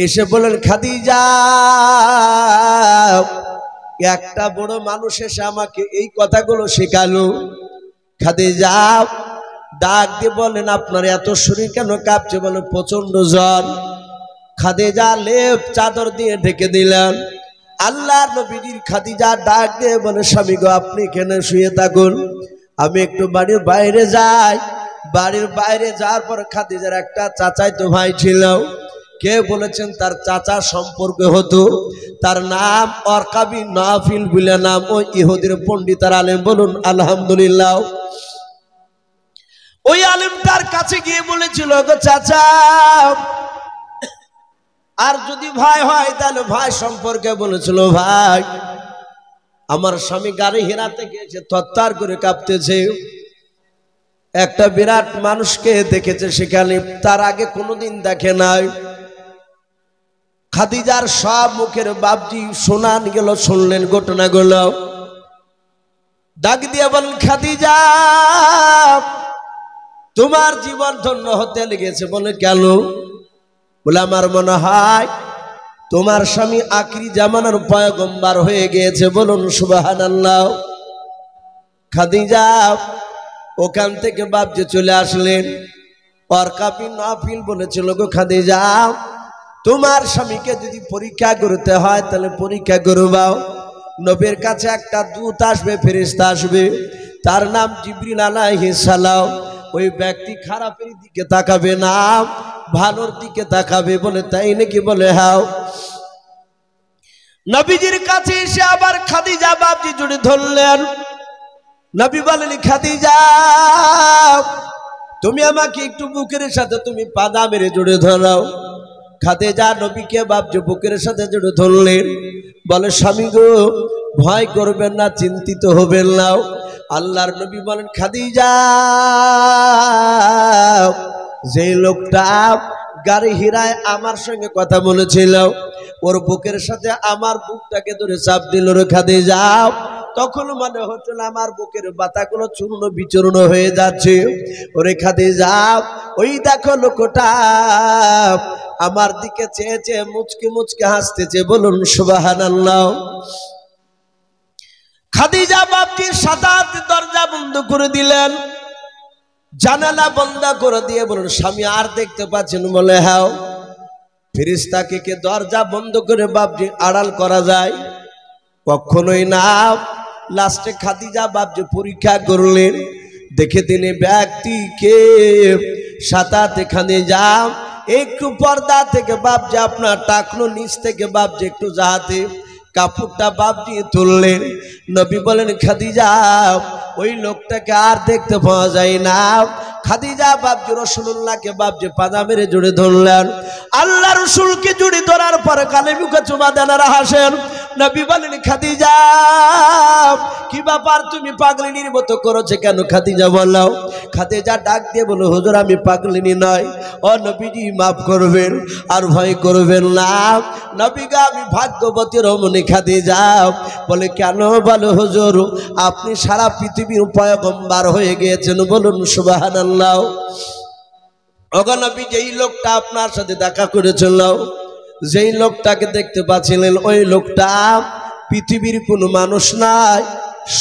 এসে বলেন, খাদিজা একটা বড় মানুষ এসে আমাকে এই কথাগুলো শেখালো। খাদিজা ডাক দিয়ে বলেন, আপনার এত শরীর কেন কাঁপছে? বলে প্রচন্ড জ্বর। খাদিজা লেপ চাদর দিয়ে ঢেকে দিলেন। আল্লাহর নবীজির খাদিজা ডাক দিয়ে বলে, স্বামী গো আপনি এখানে শুয়ে থাকুন, আমি একটু বাড়ির বাইরে যাই। বাড়ির বাইরে যাওয়ার পর খাদিজার একটা চাচাতো ভাই ছিল, কে বলেছেন তার চাচা সম্পর্কে হতো, তার নাম ওয়ারকা বিন নাফিল বলে নাম, ওই ইহুদির পণ্ডিত আর আলেম। বলুন আলহামদুলিল্লাহ। ওই আলেমটার কাছে গিয়ে বলেছিল, গো চাচা আর যদি ভাই হয় তাহলে ভাই সম্পর্কে বলেছিল, ভাই আমার স্বামী গাড়ি হেরাতে গিয়েছে, থরথর করে কাঁপতেছে, একটা বিরাট মানুষকে দেখেছে সেখানে, তার আগে কোনোদিন দেখে নাই। খাদিজার সব মুখের বাপজি শোনান গেল, শুনলেন ঘটনাগুলো। ডাক দিয়ে বলেন, খাদিজা তোমার জীবন ধন্য হতে লেগেছে। বলে কেন? বলে আমার মনে হয় তোমার স্বামী আখিরি জামানার পয়গম্বর হয়ে গিয়েছে। বলুন সুবহানাল্লাহ। খাদিজা ওখান থেকে বাপজি চলে আসলেন। ওয়ারকা বিন নাফিল বলেছিল, গো খাদিজা, তোমার স্বামীকে যদি পরীক্ষা করতে হয় তাহলে পরীক্ষা করবাও। নবীর কাছে একটা দূত আসবে, ফেরেশতা আসবে, তার নাম জিবরিল আলাইহিস সালাম। ওই ব্যক্তি খারাপের দিকে তাকাবে না, ভালোর দিকে তাকাবে। বলে তাই নাকি? বলে হ্যাঁ। নবীজির কাছে এসে আবার খাদিজা বাপজি জুড়ে ধরলেন। নবী বলেন, খাদিজা, তুমি আমাকে একটু বুকের সাথে তুমি পাদা মেরে জুড়ে ধরাও। খাদিজা নবীকে বাপজি বুকের সাথে জুড়ে ধরলেন। বলে, স্বামী গো, ভয় করবেন না, চিন্তিত হবেন না। আল্লাহর নবী বলেন, খাদিজা, যে লোকটা গাড়ি হিরায় আমার সঙ্গে কথা বলেছিল, ওর বুকের সাথে আমার বুকটাকে ধরে চাপ দিল রে খাদিজা। তখন মনে হচ্ছিল আমার বুকের বাতাগুলো চূর্ণ বিচূর্ণ হয়ে যাচ্ছে। ওরে খাদিজা, ওই দেখো লোকটা আমার দিকে চেয়ে চেয়ে মুচকে মুচকে হাসতেছে। বলুন সুবহানাল্লাহ। খাদিজা বাপজির সাথে দরজা বন্ধ করে দিলেন, জানালা বন্ধ করে দিয়ে বলুন, স্বামী আর দেখতে পাচ্ছেন? বলে হ্যাঁ। ফেরেশতাকে কে দরজা বন্ধ করে বাপজি আড়াল করা যায়? কখনোই না। লাস্টে খাদিজা বাপজি পরীক্ষা করলেন, দেখে তিনি ব্যক্তিকে সাথে খাদিজা একটু পর্দা থেকে বাপজি আপনার টাকনো নিচ থেকে বাপজি একটু যাহাতে কাপড়টা বাপজি তুললেন। নবী বলেন, খাদিজা, ওই লোকটাকে আর দেখতে পাওয়া যায় না। খাদিজা বাপজি রাসূলুল্লাহকে বাপজি পাজা মেরে জুড়ে ধরলেন। আল্লাহ রাসূলকে জুড়ে ধরার পরে কানে মুখে চুমা দেন আর হাসেন। নবী বলেন, খাদিজা, কি ব্যাপার, তুমি পাগলিনীর মতো করেছে কেন? খাদিজা বললাম। খাদিজা ডাক দিয়ে বলো, হুজুর আমি পাগলিনী নয়। ও নবীজি মাফ করবেন, আর ভয় করবেন না। নবী গো, আমি ভাগ্যবতী রমণী খাদিজা। বলে কেন? বলো হুজুর, আপনি সারা পৃথিবীর পয়গম্বর হয়ে গিয়েছেন। বলুন সুবহানাল্লাহ। ওগো নবী, যেই লোকটা আপনার সাথে দেখা করেছিল, যেই লোকটাকে দেখতে পাচ্ছিলেন, ওই লোকটা পৃথিবীর কোনো মানুষ নয়,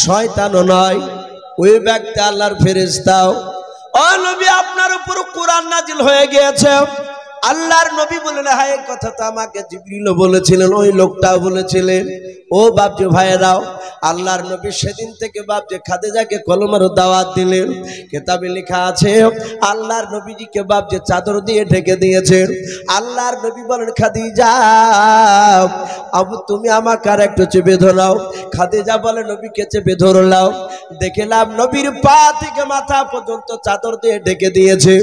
শয়তানও নয়, ওই ব্যক্তি আল্লাহর ফেরেশতা। ও নবী, আপনার উপর কোরআন নাজিল হয়ে গিয়েছে। আল্লাহর নবী বলেন, হ্যাঁ, এই কথা তো আমাকে জিবরিল বলেছিলেন, ওই লোকটাও বলেছিলেন। ও বাপজি ভাইয়েরাও, আল্লাহর নবী সেদিন থেকে বাপজি খাদিজাকে কলমের দাওয়াত দিলেন। কিতাবে লেখা আছে, আল্লাহর নবীজিকে বাপজি চাদর দিয়ে ঢেকে দিয়েছেন। আল্লাহর নবী বলেন, খাদিজা, তুমি আমাকে আর একটু চেপে ধরাও। খাদিজা বলে, নবীকে চেপে ধরলাম, দেখলাম নবীর পা থেকে মাথা পর্যন্ত চাদর দিয়ে ঢেকে দিয়েছে।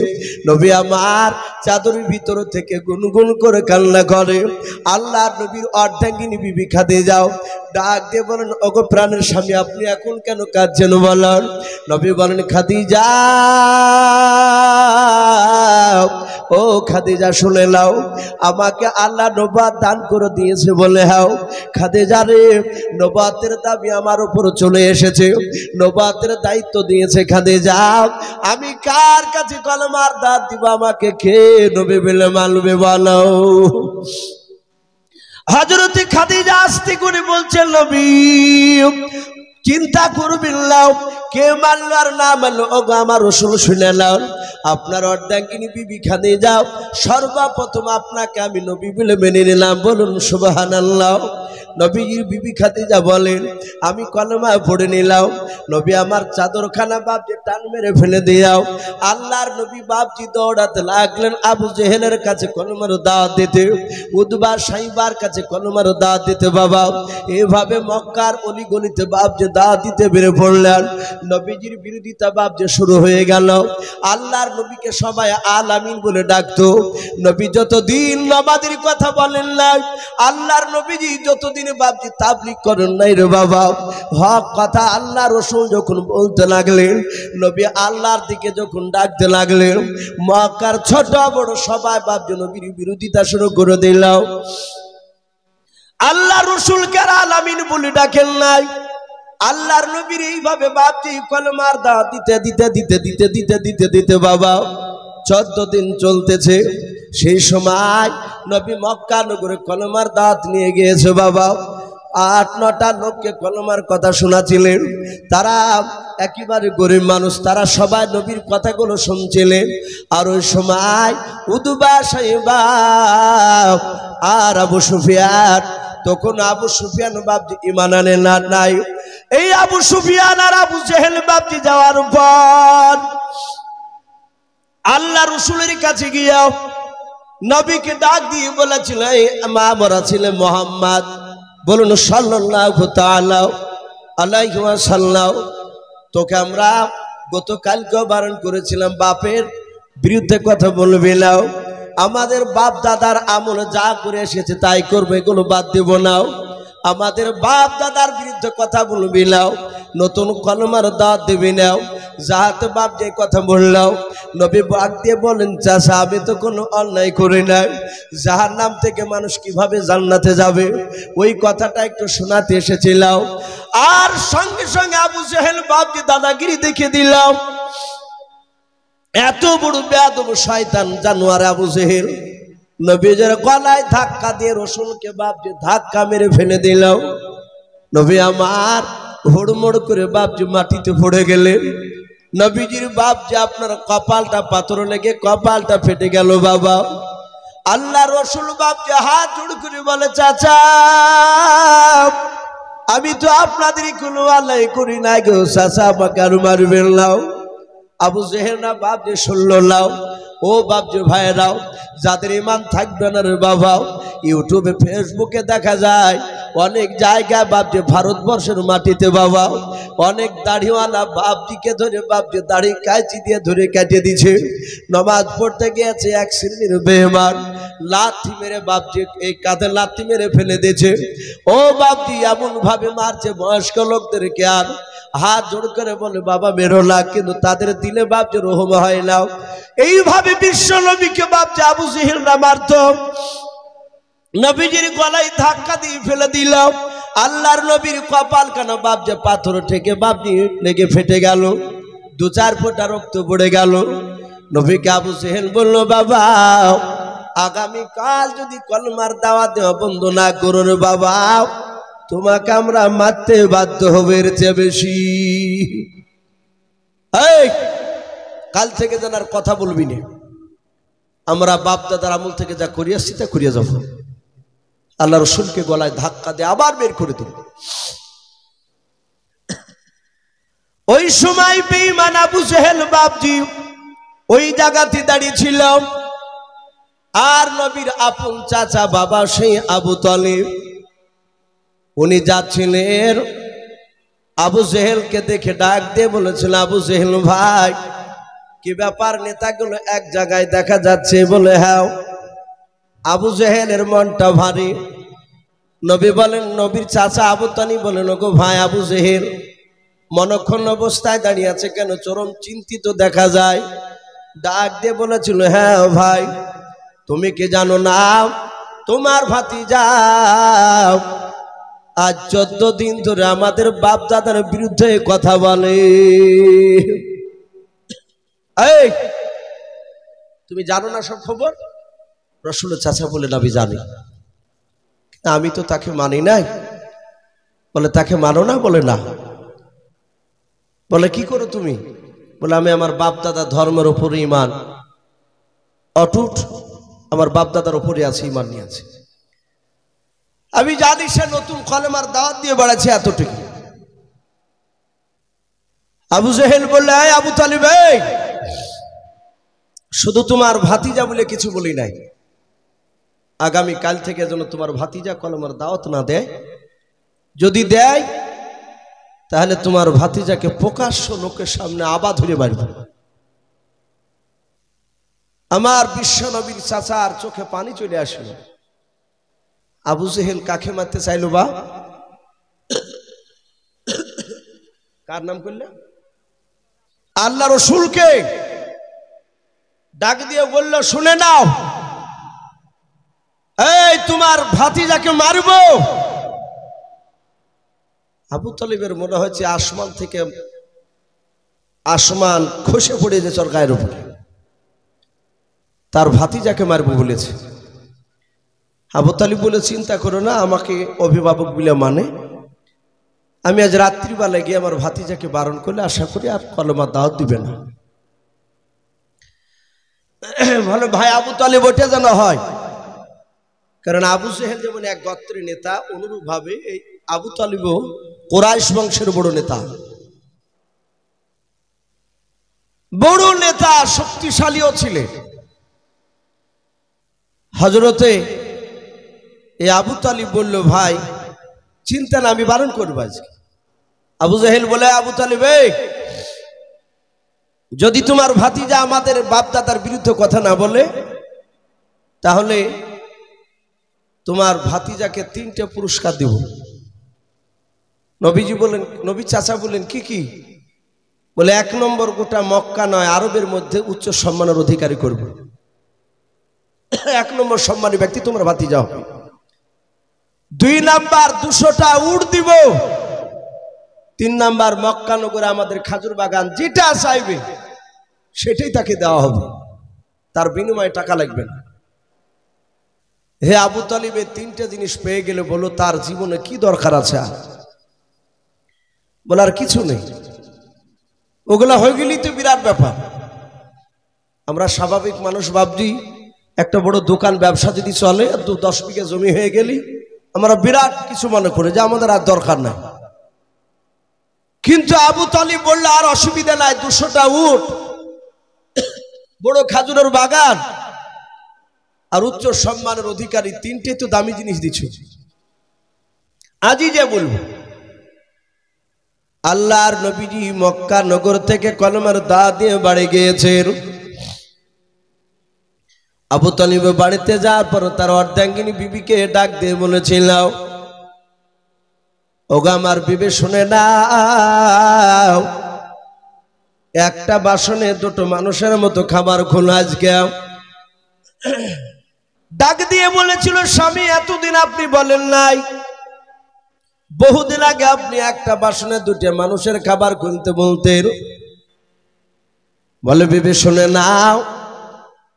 নবী আমার চাদরের ভিতর থেকে গুনগুন করে কান্না করে। আল্লাহর নবীর অর্ধাঙ্গিনী বিবি খাদিজাও ডাক দিয়ে বলেন, ওগো প্রাণের স্বামী, আপনি এখন কেন কাঁদছেন বলেন? নবী বলেন, খাদিজা, ও খাদিজা শুনে নাও, আমাকে আল্লাহ নবুয়ত দান করে দিয়েছে। বলে হ্যাঁ। খাদিজা রে, নবুয়তের দাবি আমার উপর চলে এসেছে, নবুয়তের দায়িত্ব দিয়েছে খাদিজা। আমি কার কাছে কলমার দাঁত দিব? আমাকে কে নবী বলে মানবে বলো? হযরত খাদিজা আস্তে করে বলছেন, নবী চিন্তা করবেন না, কে মানলো আর না মানলো, ওগো আমার রাসূল শুনে নাও। আপনার অর্ধাঙ্গিনী বিবি খাদিজা, সর্বপ্রথম আপনাকে আমি নবী বলে মেনে নিলাম। বলুন সুবহানাল্লাহ। নবীজির বিবি খাদিজা বলেন, আমি কলমা পড়ে নিলাম। নবী আমার চাদরখানা বাপজি টান মেরে ফেলে দিয়াও। আল্লাহর নবী বাপজি দৌড়াতে লাগলেন আবু জেহেলের কাছে কলমার দাওয়াত দিতে, উতবা সাইবার কাছে কলমার দাওয়াত দিতে। বাবা, এভাবে মক্কার অলিগলিতে বাপজি দাওয়াত দিতে বেড়ে পড়লেন। নবীজির বিরোধিতা বাপজি শুরু হয়ে গেল। আল্লাহর নবীকে সবাই আল আমিন বলে ডাকতো। নবী যতদিন নামাজের কথা বলেন না, আল্লাহর নবীজি যতদিন বাপজি তাবলীগ করেন নাই রে বাবা, হক কথা আল্লাহ রাসূল যখন বলতে লাগলেন, নবী আল্লাহর দিকে যখন ডাকতে লাগলেন, মক্কার ছোট বড় সবাই বাপজি নবীর বিরোধিতা শুরু করে দিল। আল্লাহ রাসূলকে আল আমিন বলে ডাকেন নাই, আল্লাহর নবীর এইভাবে বাপজি কলমার দাওয়াত দিতে দিতে দিতে দিতে দিতে দিতে দিতে বাবা 14 দিন চলতেছে। সেই সময় নবী মক্কা নগরে কলমার দাওয়াত নিয়ে গিয়েছে বাবা। 8-9টা লোককে কলমার কথা শোনাছিলেন। তারা একেবারে গরিব মানুষ, তারা সবাই নবীর কথাগুলো শুনছিলেন। আর ওই সময় উদবা সাইবা আর আবু সুফিয়ান, তখন আবু সুফিয়ান বাপজি ঈমান আনে না নাই। এই আবু সুফিয়ান আর আবু জেহেল বাপজি যাওয়ার পর আল্লাহ রাসূলের কাছে গিয়া নবীকে ডাক দিয়ে বলেছিল, এই মা মরা ছিলেন মুহাম্মদ, বলুন সাল্লাল্লাহু তাআলা আলাইহি ওয়াসাল্লাম, তোকে আমরা গতকালকে বারণ করেছিলাম বাপের বিরুদ্ধে কথা বলবি না, আমাদের বাপ দাদার আমলে যা করে এসেছে তাই করবে, এগুলো বাদ দেব না, আমাদের বাপ দাদার বিরুদ্ধে কথা বলবি না, নতুন কলমার দাওয়াত দিবি না। যাহাতে বাপ যে কথা বললাম, নবী বাক দিয়ে বলেন, চাচা আমি তো কোনো অন্যায় করি নাই, জাহান্নাম থেকে মানুষ কিভাবে জান্নাতে যাবে, ওই কথাটা একটু শোনাতে এসেছিলাম। আর সঙ্গে সঙ্গে আবু জেহেল বাপকে দাদাগিরি দেখে দিলাম। এত বড় বেয়াদব শয়তান জানোয়ার আবু জেহেল নবীর গলায় ধাক্কা দিয়ে রসুলকে বাপজি ধাক্কা মেরে ফেলে দিল। নবী আমার হুড়মুড় করে বাপজি মাটিতে পড়ে গেলেন। নবীজির বাপজি আপনার কপালটা পাথর লেগে কপালটা ফেটে গেল বাবা। আল্লাহ রসুল বাপজি হাত জোড় করে বলে, চাচা আমি তো আপনাদেরই কোনো আল্লাহ করি না গো, চাচা আমাকে আর মারবেন নাও। আবু জেহেল না বাপজি শুনলো নাও। ও বাপজি ভাইরাও, যাদের ঈমান থাকবে না রে বাবা, ইউটিউবে ফেসবুকে দেখা যায় অনেক জায়গায় বাপজি ভারতবর্ষের মাটিতে বাবা অনেক দাড়িওয়ালা বাপজিকে ধরে বাপজি দাড়ি কাঁচি দিয়ে ধরে কেটে দিছে। নামাজ পড়তে গিয়েছে এক শ্রেণীর বেঈমান লাথি মেরে বাপজি এই কাঁধে লাথি মেরে ফেলে দিয়েছে। ও বাপজি এমন ভাবে মারছে বয়স্ক লোকদেরকে, আর হাত জোড় করে বলে বাবা মেরো না, কিন্তু তাদের দিলে বাপজি রহম হয় না। এইভাবে বিশ্ব নবীকে বাপজি আবু জেহেলরা মারত। নবীজির গলায় ধাক্কা দিয়ে ফেলে দিল। আল্লাহর নবীর কপাল কেন বাপজি পাথর থেকে বাপজি লেগে ফেটে গেল, 2-4 ফোঁটা রক্ত পড়ে গেল। নবীকে আবু জেহেল বলল, বাবা আগামীকাল যদি কলমার দাওয়াত দেওয়া বন্ধ না করো রে বাবা, তোমাকে আমরা মারতে বাধ্য হবে এর চেয়ে বেশি। এই কাল থেকে যেন আর কথা বলবি না, আমরা বাপ দাদার আমল থেকে যা করিয়ে আসছি তা করিয়ে যাব। আল্লাহ রসুলকে গলায় ধাক্কা দিয়ে আবার বের করে দিল। ওই সময় বেঈমান আবু জেহেল বাপজি ওই জায়গাতে দাঁড়িয়ে ছিল। আর নবীর আপন চাচা বাবা সেই আবু তালিব উনি যাচ্ছিলেন, আবু জেহেলকে দেখে ডাক দিয়ে বলেছিল, আবু জেহেল ভাই কি ব্যাপার, নেতাগুলো এক জায়গায় দেখা যাচ্ছে? বলে হ্যাঁ। আবু জেহেলের মনটা ভারী। নবী বলেন, নবীর চাচা আবু তালিব বলেন, ওগো ভাই আবু জেহেল মনক্ষণ অবস্থায় দাঁড়িয়ে আছে কেন, চরম চিন্তিত দেখা যায়। ডাক দিয়ে বলেছিল, হ্যাঁ ভাই তুমি কি জানো না তোমার ভাতিজা আজ 14 দিন ধরে আমাদের বাপ দাদার বিরুদ্ধে কথা বলে। এই তুমি জানো না সব খবর? রাসূলের চাচা বলে, আমি জানি, আমি তো তাকে মানি নাই। বলে তাকে মানো না? বলে না। বলে কি করো তুমি? বলে আমি আমার বাপ দাদা ধর্মের উপরে ঈমান অটুট, আমার বাপ দাদার উপরে আছে, ঈমান নিয়ে আছে। আমি জানি সে নতুন কলেমার দাওয়াত দিয়ে বেড়াচ্ছে এতটুকু। আবু জেহেল বললে, আবু তালিব শুধু তোমার ভাতিজা বলে কিছু বলি নাই, আগামী কাল থেকে যেন তোমার ভাতিজা কলেমার দাওয়াত না দেয়, যদি দেয় তাহলে তোমার ভাতিজাকে প্রকাশ্য লোকের সামনে আবার ধরে মারব। আমার বিশ্ব নবীর চাচার চোখে পানি চলে আসল। আবু জেহেল কাকে মারতে চাইল বা? কার নাম করলে? আল্লাহ রসুলকে ডাক দিয়ে বলল, শুনে নাও, এই তোমার ভাতিজাকে মারব, আবু তালিবের মনে হচ্ছে আসমান থেকে আসমান খসে পড়ে যে ওর গায়ের উপরে, তার ভাতিজাকে মারবো বলেছে। আবু তালিব বলে, চিন্তা করো না, আমাকে অভিভাবক বলে মানে, আমি আজ রাত্রিবেলায় গিয়ে আমার ভাতিজাকে বারণ করলে আশা করি আর কলমা দাওয়াত দিবে না। ভালো ভাই, আবু তালিব ওটা যেন হয়, কারণ আবু জেহেল যেমন এক গোত্রের নেতা, অনুরূপ ভাবে এই আবু তালিবও কুরাইশ বংশের বড় নেতা, বড় নেতা, শক্তিশালীও ছিলেন। হযরতে এই আবু তালিব বলল, ভাই চিন্তা না, আমি বারণ করবো আজকে। আবু জেহেল বলে, আবু তালিব, যদি তোমার ভাতিজা আমাদের বাপদাদার বিরুদ্ধে কথা না বলে, তাহলে তোমার ভাতিজাকে 3টে পুরস্কার দেব। নবীজি বলেন, নবী চাচা বলেন, কি কি? বলে, 1 নম্বর, গোটা মক্কা নয় আরবের মধ্যে উচ্চ সম্মানের অধিকারী করব। 1 নম্বর সম্মানী ব্যক্তি তোমার ভাতিজা হবে। 2 নাম্বার 200টা উট দিব। 3 নাম্বার, মক্কা নগরে আমাদের খাজুর বাগান যেটা চাইবে সেটাই তাকে দেওয়া হবে, তার বিনিময়ে টাকা লাগবে না। হে আবু তালিব, 3টে জিনিস পেয়ে গেলে বলো তার জীবনে কি দরকার আছে? বলে, আর কিছু নেই, ওগুলা হয়ে গেলেই তো বিরাট ব্যাপার। আমরা স্বাভাবিক মানুষ ভাবছি একটা বড় দোকান ব্যবসা যদি চলে, 10 বিঘা জমি হয়ে গেলি আমরা বিরাট কিছু মনে করি যে আমাদের আর দরকার নাই। কিন্তু আবু তালিব বলল, আর অসুবিধা নাই, 200টা উট, বড় খাজুরের বাগান আর উচ্চ সম্মানের অধিকারী, 3টে তো দামি জিনিস দিচ্ছ। আজই যে বলবো, আল্লাহর নবীজি মক্কা নগর থেকে কলমার দাওয়াত দিয়ে বাড়ি গিয়েছেন। আবু তালিব বাড়িতে যাওয়ার পর তার অর্ধাঙ্গিনী বিবিকে ডাক দিয়ে বলেছিল, ওগো আমার বিবি, শুনে নাও, একটা বাসনে 2টো মানুষের মতো খাবার খোলা আজকে। ডাক দিয়ে বলেছিল, স্বামী এতদিন আপনি বলেন নাই, বহুদিন আগে আপনি একটা বাসনে 2টে মানুষের খাবার খুলতে বলতেন। বলে, বিবি শুনে নাও,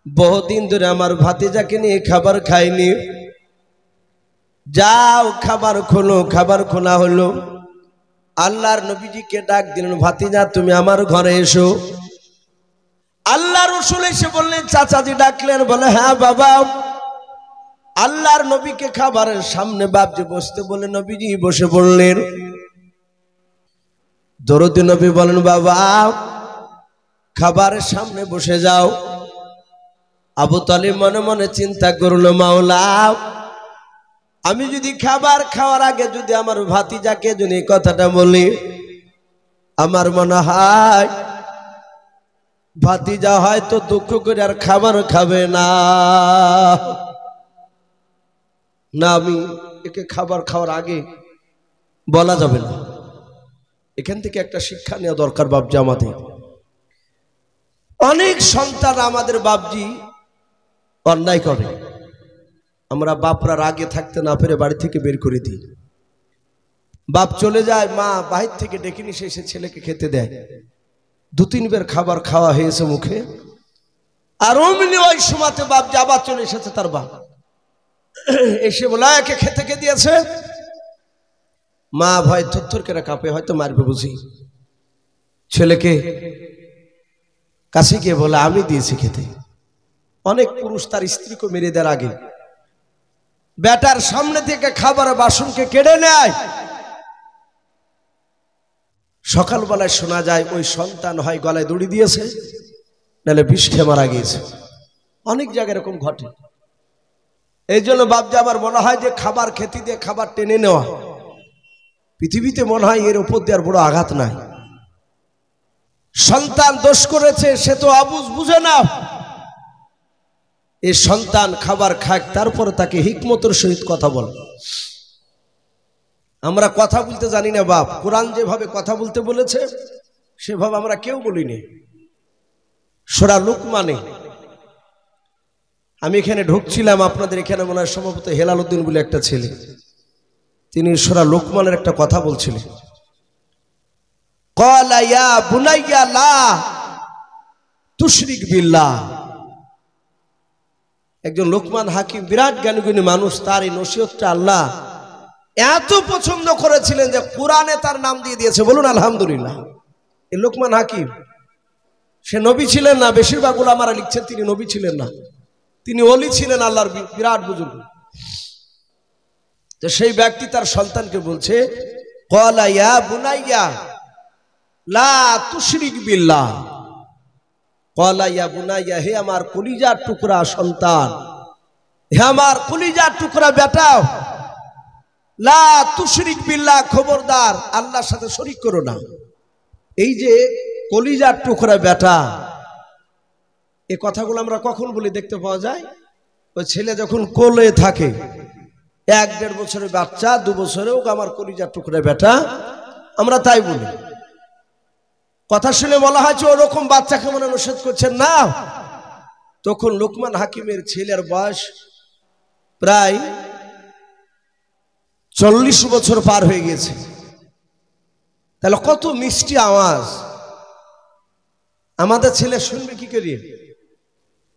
বহুদিন ধরে আমার ভাতিজাকে নিয়ে খাবার খাইনি, যাও খাবার খোলো। খাবার খোলা হলো। আল্লাহর নবীজিকে ডাক দিলেন, ভাতিজা তুমি আমার ঘরে এসো। আল্লাহ রাসূল এসে বললেন, চাচাজি ডাকলেন? বলে, হ্যাঁ বাবা। আল্লাহর নবীকে খাবারের সামনে বাপজি বসতে বলে নবীজি বসে পড়লেন। দরদি নবী বলেন, বাবা খাবারের সামনে বসে যাও। আবু তালিব মনে মনে চিন্তা করলো, মাওলা, আমি যদি খাবার খাওয়ার আগে যদি আমার ভাতিজাকে যদি কথাটা বলি, আমার মনে হয় ভাতিজা হয়তো দুঃখ করে আর খাবার খাবে না। না, আমি একে খাবার খাওয়ার আগে বলা যাবে না। এখান থেকে একটা শিক্ষা নেওয়া দরকার বাপজি আমাদের। অনেক সন্তান আমাদের বাপজি অন্যায় করে, আমরা বাপরা রাগে থাকতে না পেরে বাড়ি থেকে বের করে দিই। বাপ চলে যায়, মা বাহির থেকে ডেকে নিয়ে এসে ছেলেকে খেতে দেয়। 2-3 বার খাবার খাওয়া হয়েছে মুখে, আর অমনি ওই সময়তে বাপ আবার চলে এসেছে। তার বাপ এসে বলে, একে খেতে কে দিয়েছে? মা ভয় থরথর করে কাঁপে, হয়তো মারবে বুঝি। ছেলেকে কাছে গিয়ে বলে, আমি দিয়েছি খেতে। অনেক পুরুষ তার স্ত্রীকে মেরে দেওয়ার আগে বেটার সামনে থেকে খাবার বাসনকে কেড়ে নেয়। সকালবেলায় শোনা যায় ওই সন্তান হয় গলায় দড়ি দিয়েছে, নাহলে বিষ খেয়ে মারা গিয়েছে। অনেক জায়গায় এরকম ঘটে। এই জন্য বাপজি আমার মনে হয় যে খাবার খেতে দিয়ে খাবার টেনে নেওয়া, পৃথিবীতে মনে হয় এর উপর দিয়ে আর বড় আঘাত নাই। সন্তান দোষ করেছে, সে তো আবুঝ বুঝে না। এই সন্তান খাবার খাক, তারপরে তাকে হিকমতের সহিত কথা বল। আমরা কথা বলতে জানি না বাপ। কোরআন যেভাবে কথা বলতে বলেছে সেভাবে আমরা কেউ বলিনি। সূরা লুকমানে আমি এখানে ঢুকছিলাম, আপনাদের এখানে মনে হয় সম্ভবত হেলাল উদ্দিন বলে একটা ছেলে, তিনি সূরা লুকমানের একটা কথা বলছিলেন। ক্বালা ইয়া বুনাইয়া লা তুশরিক বিল্লাহ। একজন লোকমান হাকিম, বিরাট জ্ঞানীগুণী মানুষ, তার এই নসিহতটা আল্লাহ এত পছন্দ করেছিলেন যে কোরআনে তার নাম দিয়ে দিয়েছে। বলুন আলহামদুলিল্লাহ। এই লোকমান হাকিম, সে নবী ছিলেন না, বেশিরভাগ উলামারা লিখছেন তিনি নবী ছিলেন না, তিনি ওলি ছিলেন, আল্লাহর বিরাট বুজুর্গ। তো সেই ব্যক্তি তার সন্তানকে বলছে, ক্বালা ইয়া বুনাইয়া লা তুশরিক বিল্লাহ। ক্বালা ইয়া বুনাইয়া, হে আমার কলিজার টুকরা সন্তান, হে আমার কলিজার টুকরা বেটা, লা তুশরিক বিল্লাহ, খবরদার আল্লাহর সাথে শরীক করো না। এই যে কলিজার টুকরা বেটা, এই কথাগুলো আমরা কখন বলি দেখতে পাওয়া যায়? ওই ছেলে যখন কোলে থাকে, 1-1.5 বছরের বাচ্চা, 2 বছরেও আমার কলিজার টুকরা বেটা, আমরা তাই বলি। কথা শুনে বলা হয়েছে ওরকম বাচ্চাকে মনে নিষেধ করছেন না। তখন লোকমান হাকিমের ছেলের বয়স প্রায় 40 বছর পার হয়ে গেছে। তাহলে কত মিষ্টি আওয়াজ আমাদের ছেলে শুনবে কি করে?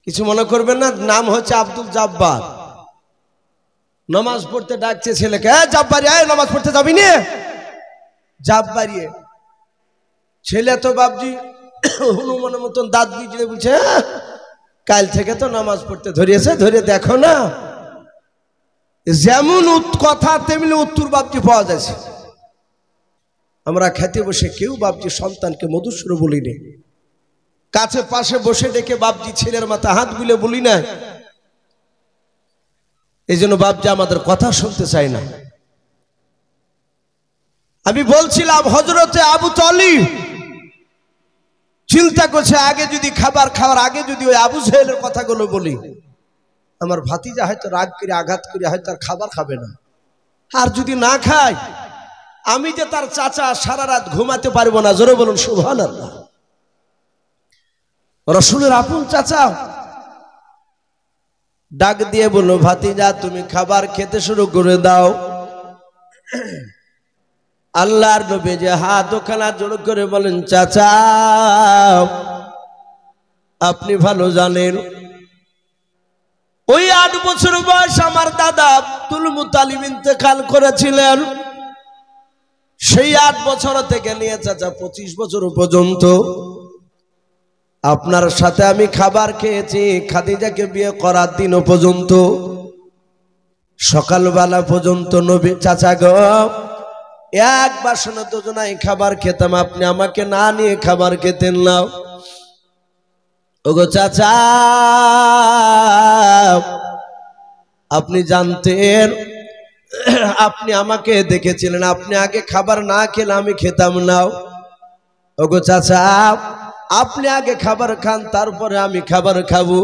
কিছু মনে করবেন না, নাম হচ্ছে আব্দুল জাব্বার। নামাজ পড়তে ডাকছে ছেলেকে, জাব্বারি আয় নামাজ পড়তে যাবি না? জাব্বারি। ছেলে তো বাপজি হনুমানের মতন দাঁত বিজড়ে বলছে, কাল থেকে তো নামাজ পড়তে ধরিয়েছে, ধরে দেখো না। যেমন কথা তেমনি উত্তর বাপজি পাওয়া যাচ্ছে। আমরা খেতে বসে কেউ বাপজি সন্তানকে মধুসূর বলিনি, কাছে পাশে বসে ডেকে বাপজি ছেলের মাথা হাত বুলে বলি না। এই জন্য বাপজি আমাদের কথা শুনতে চায় না। আমি বলছিলাম হযরতে আবু তালিব চিন্তা করছে, আগে যদি খাবার খাওয়ার আগে যদি ওই আবু জেহেলের কথাগুলো বলি, আমার ভাতিজা হয়তো রাগ করে আঘাত করে হয়তো আর খাবার খাবে না। আর যদি না খায়, আমি যে তার চাচা, সারা রাত ঘুমাতে পারবো না। জোরে বলুন সুবহানাল্লাহ। রাসূলের আপন চাচা ডাক দিয়ে বলল, ভাতিজা তুমি খাবার খেতে শুরু করে দাও। আল্লাহর নবী যে হাত ওখানা জোড় করে বলেন, চাচা আপনি ভালো জানেন ওই 8 বছর বয়স আমার দাদা আব্দুল মুত্তালিব ইন্তেকাল করেছিলেন। সেই 8 বছর থেকে নিয়ে চাচা 25 বছর পর্যন্ত আপনার সাথে আমি খাবার খেয়েছি, খাদিজাকে বিয়ে করার দিনও পর্যন্ত, সকালবেলা পর্যন্ত নবী চাচা গো এক বাসনে দুজনাই খাবার খেতাম, আপনি আমাকে না নিয়ে খাবার খেতেন না। ওগো চাচা আপনি জানতেন, আপনি আমাকে দেখেছিলেন, আপনি আগে খাবার না খেলে আমি খেতাম না। ওগো চাচা আপনি আগে খাবার খান, তারপরে আমি খাবার খাবো।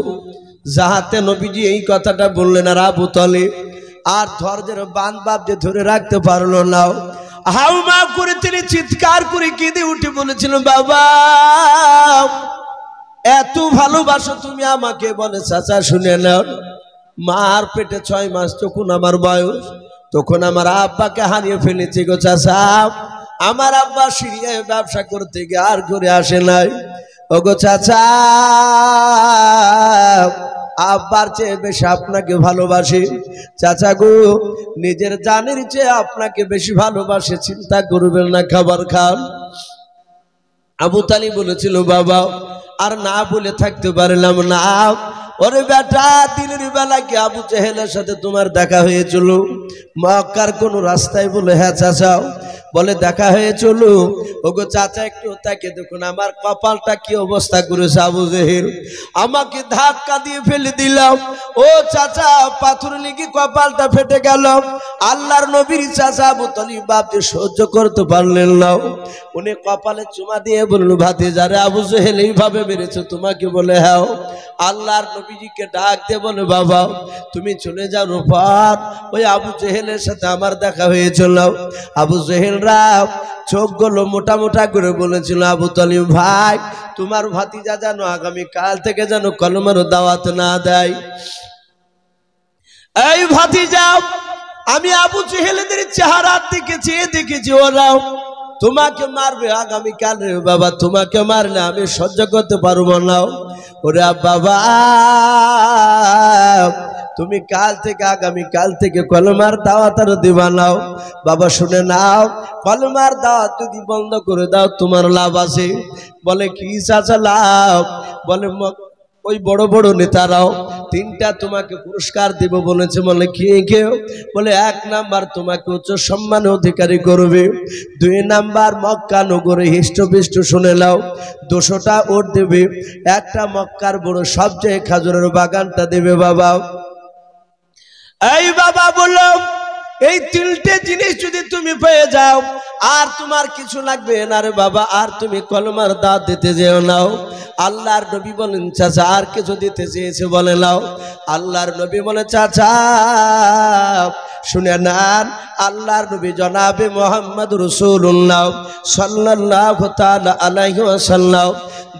যাহাতে নবীজি এই কথাটা বললেন, আর আবু তালিব আর ধৈর্যের বাঁধ বাপ যে ধরে রাখতে পারলো না, হাউমা করে তিনি চিৎকার করে কেঁদে উঠে বলেছিলেন, বাবা এত ভালোবাসো তুমি আমাকে? বলে চাচা শুনে নাও, মার পেটে 6 মাস তখন আমার বয়স, তখন আমার আব্বাকে হারিয়ে ফেলেছি গো চাচা। আমার আব্বা সিরিয়ায় ব্যবসা করতে গিয়ে আর ঘুরে আসে নাই। ওগো চাচা আব্বার চেয়ে বেশি আপনাকে ভালোবাসে। চাচা গো নিজের জানের চেয়ে আপনাকে বেশি ভালোবাসে, চিন্তা করবেন না, খাবার খান। আবু তালিব বলেছিল, বাবা আর না বলে থাকতে পারলাম না। ওরে বেটা দিনের বেলা কি আবু জেহেলের সাথে তোমার দেখা হয়েছিল মক্কার কোন রাস্তায়? বলে হ্যাঁ চাচা। বলে দেখা হয়েছিল। ওগো চাচা একটু তাকে দেখুন আমার কপালটা কি অবস্থা করেছে আবু জেহেল, আমাকে ধাক্কা দিয়ে ফেলে দিলাম। ও চাচা পাথর লেগে কপালটা ফেটে গেল। আল্লাহর নবীর চাচা আবু তালিব বাপ যে সহ্য করতে পারলেন না, উনি কপালে চুমা দিয়ে বলল, ভাতিজারে আবু জেহেল এইভাবে মেরেছে তোমাকে? বলে হ্যাঁ। আল্লাহর নবীজিকে ডাক দিয়ে বলে, বাবা তুমি চলে যাও পর ওই আবু জেহেলের সাথে আমার দেখা হয়েছিল। আবু জেহেলরা চোখগুলো মোটা মোটা করে বলেছিল, আবু তালিব ভাই তোমার ভাতিজা যেন আগামী কাল থেকে যেন কলমের দাওয়াত না দেয়। এই ভাতিজা আমি আবু জেহেলদের চেহারার দিকে চেয়ে দেখেছি, ওরা তোমাকে মারবে আগামীকাল রে বাবা, তোমাকে মারলে আমি সহ্য করতে পারবো না। ওরে বাবা তুমি কাল থেকে আগামীকাল থেকে কলমার দাওয়াত আর দিবা নাও। বাবা শুনে নাও, কলমার দাওয়াত যদি বন্ধ করে দাও তোমার লাভ আছে। বলে কি চাচা লাভ? বলে ওই বড় বড় নেতারাও তিনটা তোমাকে পুরস্কার দিব বলেছে। বলে কি কেউ? বলে 1 নাম্বার তোমাকে উচ্চ সম্মান অধিকারী করবে, 2 নাম্বার মক্কা নগরে হিষ্টপিষ্ট শুনে নাও 200টা ওট দেবে, 1টা মক্কার বড় সবচেয়ে খাজুরের বাগানটা দেবে। বাবা এই বাবা বললো এই 3টে জিনিস যদি তুমি পেয়ে যাও আর তোমার কিছু লাগবে না রে বাবা, আর তুমি কলমার দাওয়াত দিতে যেও নাও। আল্লাহর নবী বলেন চাচা আর কিছু দিতে চেয়েছে? বলে নাও। আল্লাহর নবী বলে চাচা শুনে নেন, আল্লাহর নবী জনাবে মুহাম্মদ রাসূলুল্লাহ সাল্লাল্লাহু তাআলা আলাইহি ওয়াসাল্লাম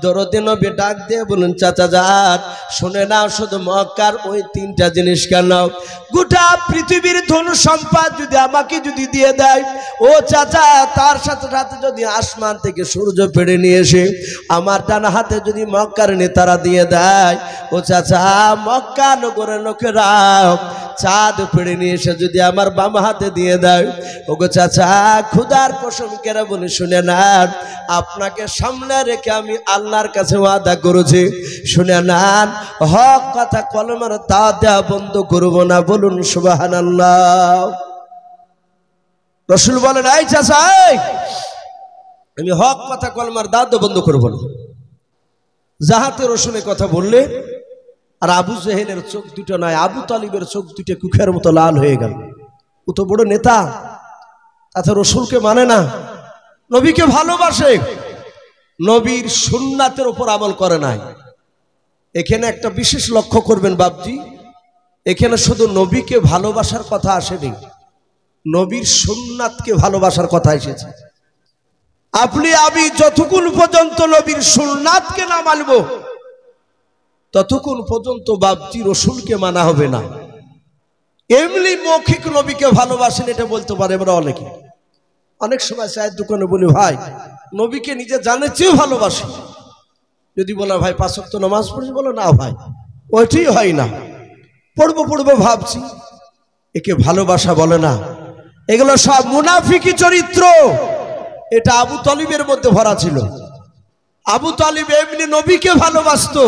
দরদে নবী ডাক দিয়ে বলেন চাচা যান শুনে নাও, শুধু মক্কার ওই 3টা জিনিস কেন, গোটা পৃথিবীর ধন সম্পদ যদি আমাকে যদি দিয়ে দেয় ও চাচা, তার সাথে সাথে যদি আসমান থেকে সূর্য পেড়ে নিয়ে এসে আমার ডান হাতে যদি মক্কার নেতারা দিয়ে দেয় ও চাচা, মক্কা নগরের লোকেরা চাঁদ পেড়ে নিয়ে এসে যদি আমার বাম হাতে দিয়ে দেয়, ওগো চাচা খুদার কসম কেরা বলে শুনে নেন, আপনাকে সামনে রেখে আমি আল্লাহর কাছে ওয়াদা করেছি, শুনে নেন হক কথা কলমের দাওয়াত দেওয়া বন্ধ করব না। বলুন সুবহানাল্লাহ। রাসূল বলেন এই চাচা আমি হক কথা কলমার দাওয়াত বন্ধ করব না। যাহাতে রাসূলের কথা বললে আর আবু জেহেলের চোখ দুটো নয়, আবু তালিবের চোখ দুটো কুখের মতো লাল হয়ে গেল। ও তো বড় নেতা, তাতে রাসূলকে মানে না, নবীকে ভালোবাসে, নবীর সুন্নাতের উপর আমল করে নাই। এখানে একটা বিশেষ লক্ষ্য করবেন বাপজি, এখানে শুধু নবীকে ভালোবাসার কথা আসেনি, নবীর সুন্নাতকে ভালোবাসার কথা এসেছে। আপনি আমি যতক্ষণ পর্যন্ত নবীর সুন্নাতকে না মানব ততক্ষণ পর্যন্ত বাপজি রাসূলকে মানা হবে না। এমনি মৌখিক নবীকে ভালোবাসেন এটা বলতে পারে আমরা অনেকে। অনেক সময় চায়ের দোকানে বলি ভাই নবীকে নিজে জানে চেয়েও ভালোবাসি, যদি বলা ভাই 5 ওয়াক্ত নামাজ পড়ি, বলো না ভাই ওইটাই হয় না, পড়বো ভাবছি, একে ভালোবাসা বলে না। এগুলো সব মুনাফিকি চরিত্র। এটা আবু তালিবের মধ্যে ভরা ছিল। আবু তালিব এমনি নবীকে ভালোবাসতো।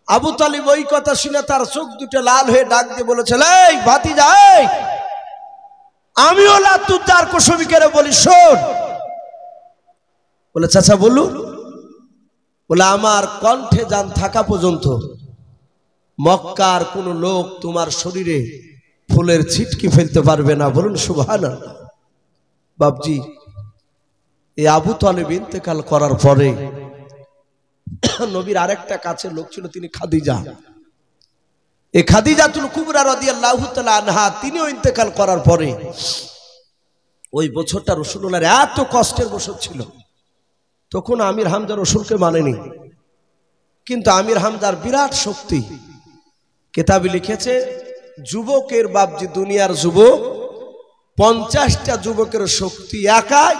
আবু তালিব ওই কথা শুনে তার চোখ দুটো লাল হয়ে ডাক দিয়ে বলেছিল, এই ভাতিজা আমিও লাতুদ্দার কসমিকের বলি শোন। বলে চাচা বলুন। বলে আমার কণ্ঠে জান থাকা পর্যন্ত মক্কার কোন লোক তোমার শরীরে ফুলের ছিটকি ফেলতে পারবে না। বলুন সুবহানাল্লাহ। বাপজি এই আবু তালিব ইন্তেকাল করার পরে নবীর আরেকটা কাছের লোক ছিল, তিনি খাদিজা। এই খাদিজাতুল কুবরা রাদিয়াল্লাহু তাআলা আনহা তিনিও ইন্তেকাল করার পরে ওই বছরটা রাসূলুল্লাহর এত কষ্টের বছর ছিল। তখন আমির হামজা রাসূলকে মানেনি, কিন্তু আমির হামজার বিরাট শক্তি। কিতাবে লিখেছে যুবকের বাপজি দুনিয়ার যুবক 50টা যুবকের শক্তি একাই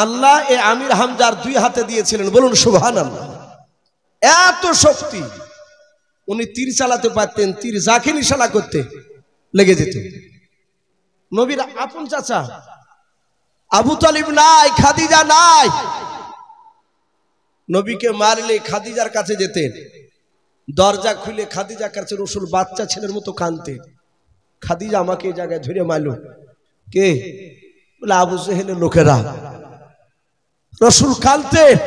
আল্লাহ এ আমির হামজার 2 হাতে দিয়েছিলেন। বলুন সুবহানাল্লাহ। এত শক্তি, উনি তীর চালাতে পারতেন, তীর যাকে নিশানা করতে লেগে যেত। নবীর আপন চাচা আবু তালিব নাই, খাদিজা নাই, নবীকে মারলে খাদিজার কাছে যেতেন, দরজা খুলে খাদিজার কাছে রাসূল বাচ্চা ছেলের মতো কাঁদতেন। খাদিজা আমাকে এই জায়গায় ধরে মারল, কে? বলে আবু জেহেলের লোকেরা। রাসূল কাঁদতেন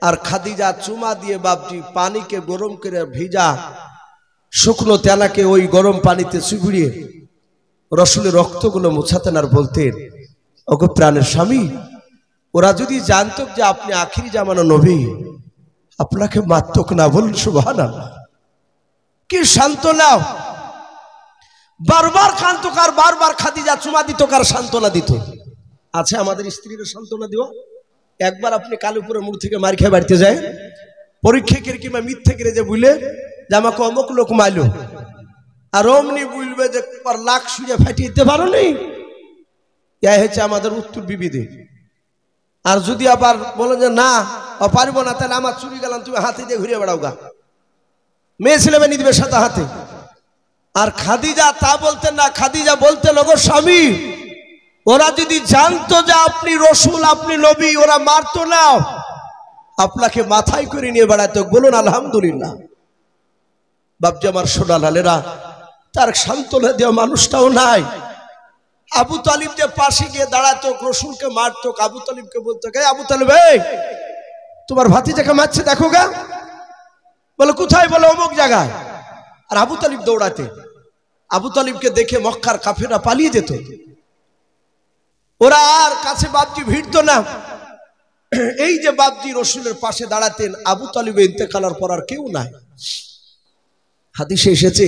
আর খাদিজা চুমা দিয়ে বাপজি পানিকে গরম করে ভিজা শুকনো তেলাকে ওই গরম পানিতে চুবিয়ে রাসূলের রক্তগুলো মোছাতেন আর বলতেন, ওগো প্রাণের স্বামী, ওরা যদি জানতো যে আপনি আখিরি জামানা নবী আপনাকে মারতক না। বলুন সুবহানাল্লাহ। কি সান্ত্বনা! বারবার কাঁদতো কার, বারবার খাদিজা চুমা দিত কার, সান্ত্বনা দিত। আছে আমাদের স্ত্রীরা সান্ত্বনা দেওয়া। একবার আপনি কালীপুরের মুড় থেকে মার খেয়ে বাড়িতে যায়, পরীক্ষা করে কিংবা মিথ্যে করে যে বুঝলে যে আমাকে অমুক লোক মাইল, আর অমনি বুঝবে যে লাখ শুয়ে ফাটিয়ে দিতে পারো নি। এ হচ্ছে আমাদের উত্তর বিবিধে। আর যদি আবার বলেন যে না পারবো না, তাহলে আমার চুরি গেলাম, তুমি হাতে দিয়ে ঘুরিয়ে বেড়াও গা, মেয়ে ছেলে বেনি দিবে সাথে হাতে। আর খাদিজা তা বলতেন না, খাদিজা বলতেন ওগো স্বামী, ওরা যদি জানতো যে আপনি রসুল, আপনি নবী, ওরা মারতো না, আপনাকে মাথায় করে নিয়ে বেড়াতো। বলুন আলহামদুলিল্লাহ। বাপজি আমার সোনা লালেরা, তার সান্ত্বনা দেওয়া মানুষটাও নাই। আবু তালিব যে পাশে গিয়ে দাঁড়াতো, রসুলকে মারতো, আবু তালিবকে বলতো, আবু তালিব তোমার ভাতিজাকে মারছে দেখো গা। বলে কোথায়? বলে অমুক জায়গায়। আর আবু তালিব দৌড়াতে। আবু তালিবকে দেখে মক্কার কাফেররা পালিয়ে যেত, ওরা আর কাছে বাপজি ভিড়তো না। এই যে বাপজি রসুলের পাশে দাঁড়াতেন, আবু তালিবের ইন্তেকালের পর আর কেউ নাই। হাদিসে এসেছে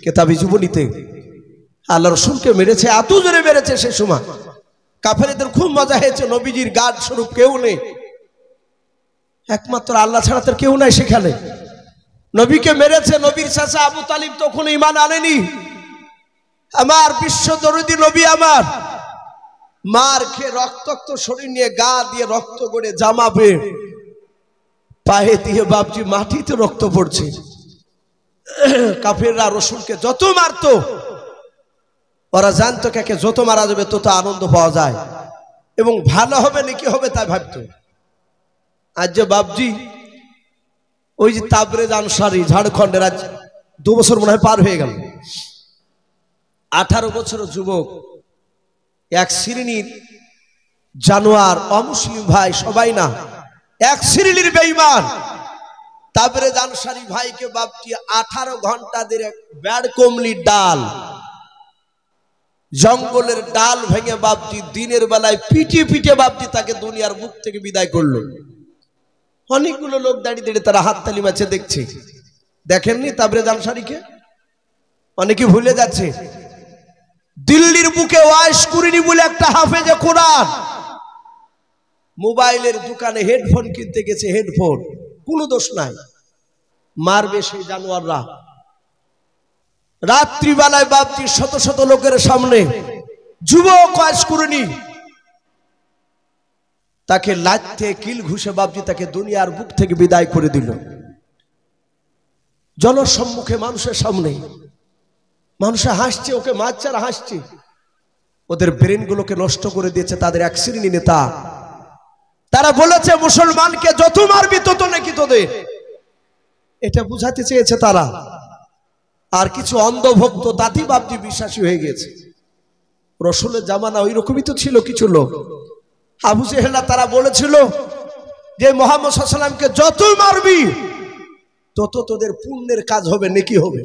কেতাবি জীবনীতে, আল্লাহ রসুলকে মেরেছে, এত জোরে মেরেছে সে সময় কাফেরদের খুব মজা হয়েছে। নবীজির গার্ড স্বরূপ কেউ নেই, একমাত্র আল্লাহ ছাড়া তার কেউ নাই সেখানে। নবীকে মেরেছে। নবীর চাচা আবু তালিব তখন ঈমান আনেনি। আমার বিশ্ব দরদি নবী আমার মার খেয়ে রক্তাক্ত শরীর নিয়ে, গা দিয়ে রক্ত গড়ে, জামা বেয়ে পায়ে দিয়ে বাপজি মাটিতে রক্ত পড়ছে। কাফেররা রসুলকে যত মারতো, ওরা জানতো কাকে যত মারা যাবে তত আনন্দ পাওয়া যায় এবং ভালো হবে নাকি হবে তাই ভাবতো। আজ যে বাপজি ওই যে তাবরেজ আনসারি ঝাড়খণ্ডের, আজ 2 বছর মনে হয় পার হয়ে গেল, 18 বছরের যুবক, এক শ্রেণীর জানোয়ার, অমুসলিম ভাই, সবাই না, এক শ্রেণীর বেঈমান তাবরেজ আনসারি ভাইকে বাপজি 18 ঘন্টা ধরে ব্যাড কমলির ডাল, জঙ্গলের ডাল ভেঙে বাপজি দিনের বেলায় পিটিয়ে পিটিয়ে বাপজি তাকে দুনিয়ার মুখ থেকে বিদায় করলো। অনেকগুলো লোক দাঁড়িয়ে দাঁড়িয়ে তারা হাততালি মারছে দেখছে। দেখেননি তাবরেজ আনসারীকে? অনেকে ভুলে যাচ্ছে। দিল্লির বুকে ওয়াইস কুরিনি বলে একটা হাফেজে কোরআন মোবাইলের দোকানে হেডফোন কিনতে গেছে, হেডফোন, কোনো দোষ নাই, মারবে সেই জানোয়াররা। রাত্রিবেলায় বাপজি শত শত লোকের সামনে যুবক ওয়াইস কুরিনি তাকে লাথে কিল ঘুষে বাপজি তাকে দুনিয়ার বুক থেকে বিদায় করে দিল। জনসম্মুখে মানুষের সামনে, মানুষে হাসছে, ওকে মারছে আর হাসছে। ওদের ব্রেন গুলোকে নষ্ট করে দিয়েছে তাদের এক শ্রেণী নেতা। তারা বলেছে মুসলমানকে যত মারবি তত নাকি তোদের, এটা বুঝাতে চেয়েছে তারা। আর কিছু অন্ধভক্ত তাতি বাপজি বিশ্বাসী হয়ে গেছে। রসুলের জামানা ওই রকমই তো ছিল কিছু লোক। আবু জেহেল তারা বলেছিল যে মুহাম্মদ সাল্লাল্লাহু আলাইহি ওয়াসাল্লামকে যত মারবি তত তোদের পুণ্যের কাজ হবে, নেকি হবে।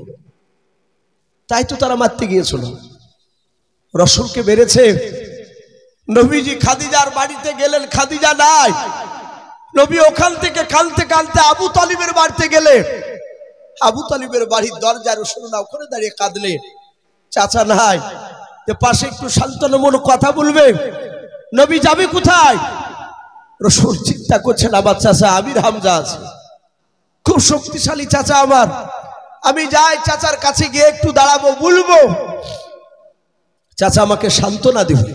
তাই তো তারা মারতে গিয়েছিল। রসুলকে মেরেছে। নবীজি খাদিজার বাড়িতে গেলেন, খাদিজা নাই। নবী ওখান থেকে কাঁদতে কাঁদতে আবু তালিবের বাড়িতে গেলে, আবু তালিবের বাড়ির দরজায় রাসূলুল্লাহ ওখানে দাঁড়িয়ে কাঁদলে, চাচা নাই, যে পাশে একটু সান্ত্বনামূলক কথা বলবে। নবী যাবে কোথায়? রাসূল চিন্তা করছেন, আমার চাচা আমির হামজা আছে, খুব শক্তিশালী চাচা আমার, আমি যাই চাচার কাছে গিয়ে একটু দাঁড়াবো, বলবো, চাচা আমাকে সান্ত্বনা দিবে।